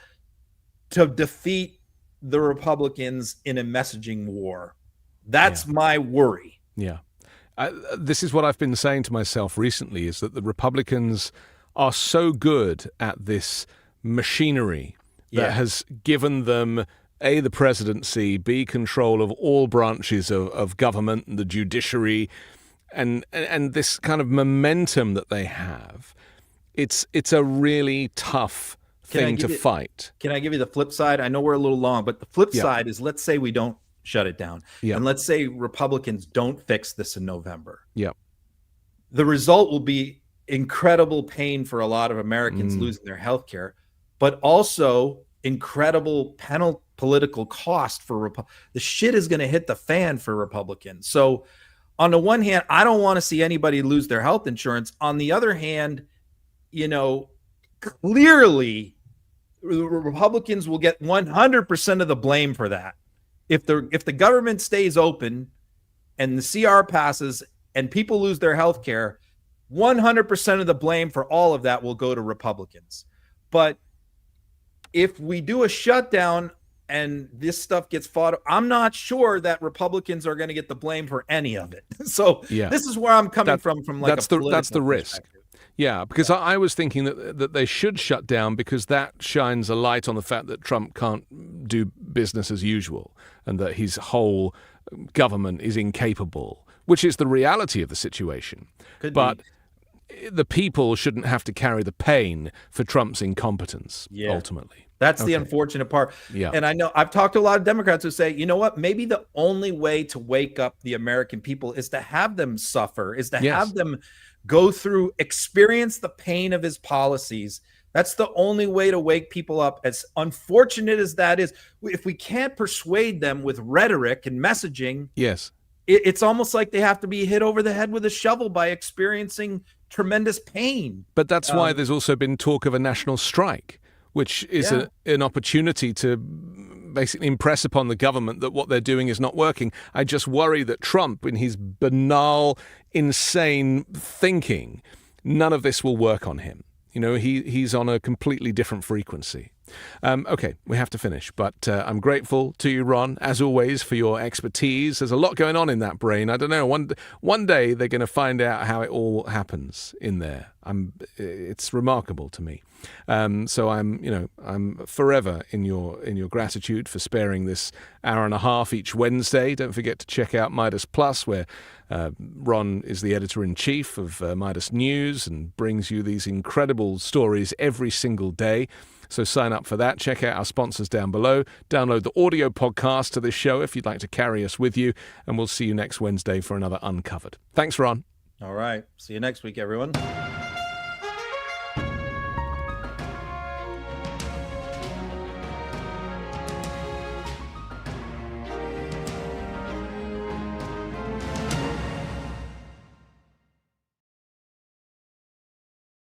to defeat the Republicans in a messaging war. That's my worry. Yeah. This is what I've been saying to myself recently, is that the Republicans are so good at this machinery that has given them A, the presidency, B, control of all branches of government and the judiciary, and this kind of momentum that they have. It's a really tough thing to fight. Can I give you the flip side? I know we're a little long, but the flip side is, let's say we don't shut it down. And let's say Republicans don't fix this in November. The result will be incredible pain for a lot of Americans losing their health care, but also incredible political cost for the shit is going to hit the fan for Republicans. So on the one hand, I don't want to see anybody lose their health insurance. On the other hand, clearly Republicans will get 100% of the blame for that. If the government stays open and the CR passes and people lose their health care, 100% of the blame for all of that will go to Republicans. But if we do a shutdown and this stuff gets fought, I'm not sure that Republicans are going to get the blame for any of it. So this is where I'm coming from like that's the risk. Yeah, because I was thinking that they should shut down because that shines a light on the fact that Trump can't do business as usual and that his whole government is incapable, which is the reality of the situation. But the people shouldn't have to carry the pain for Trump's incompetence, ultimately. That's the unfortunate part. And I know I've talked to a lot of Democrats who say, you know what, maybe the only way to wake up the American people is to have them suffer, is to have them go through, experience the pain of his policies. That's the only way to wake people up. As unfortunate as that is, if we can't persuade them with rhetoric and messaging, it's almost like they have to be hit over the head with a shovel by experiencing tremendous pain. But that's why there's also been talk of a national strike, which is an opportunity to basically impress upon the government that what they're doing is not working. I just worry that Trump, in his banal, insane thinking, none of this will work on him. He's on a completely different frequency. Okay, we have to finish, but I'm grateful to you, Ron, as always, for your expertise. There's a lot going on in that brain. I don't know. One day they're going to find out how it all happens in there. It's remarkable to me. So I'm forever in your gratitude for sparing this hour and a half each Wednesday. Don't forget to check out Midas Plus, where Ron is the editor-in-chief of Midas News and brings you these incredible stories every single day. So sign up for that. Check out our sponsors down below. Download the audio podcast to this show if you'd like to carry us with you. And we'll see you next Wednesday for another Uncovered. Thanks, Ron. All right. See you next week, everyone.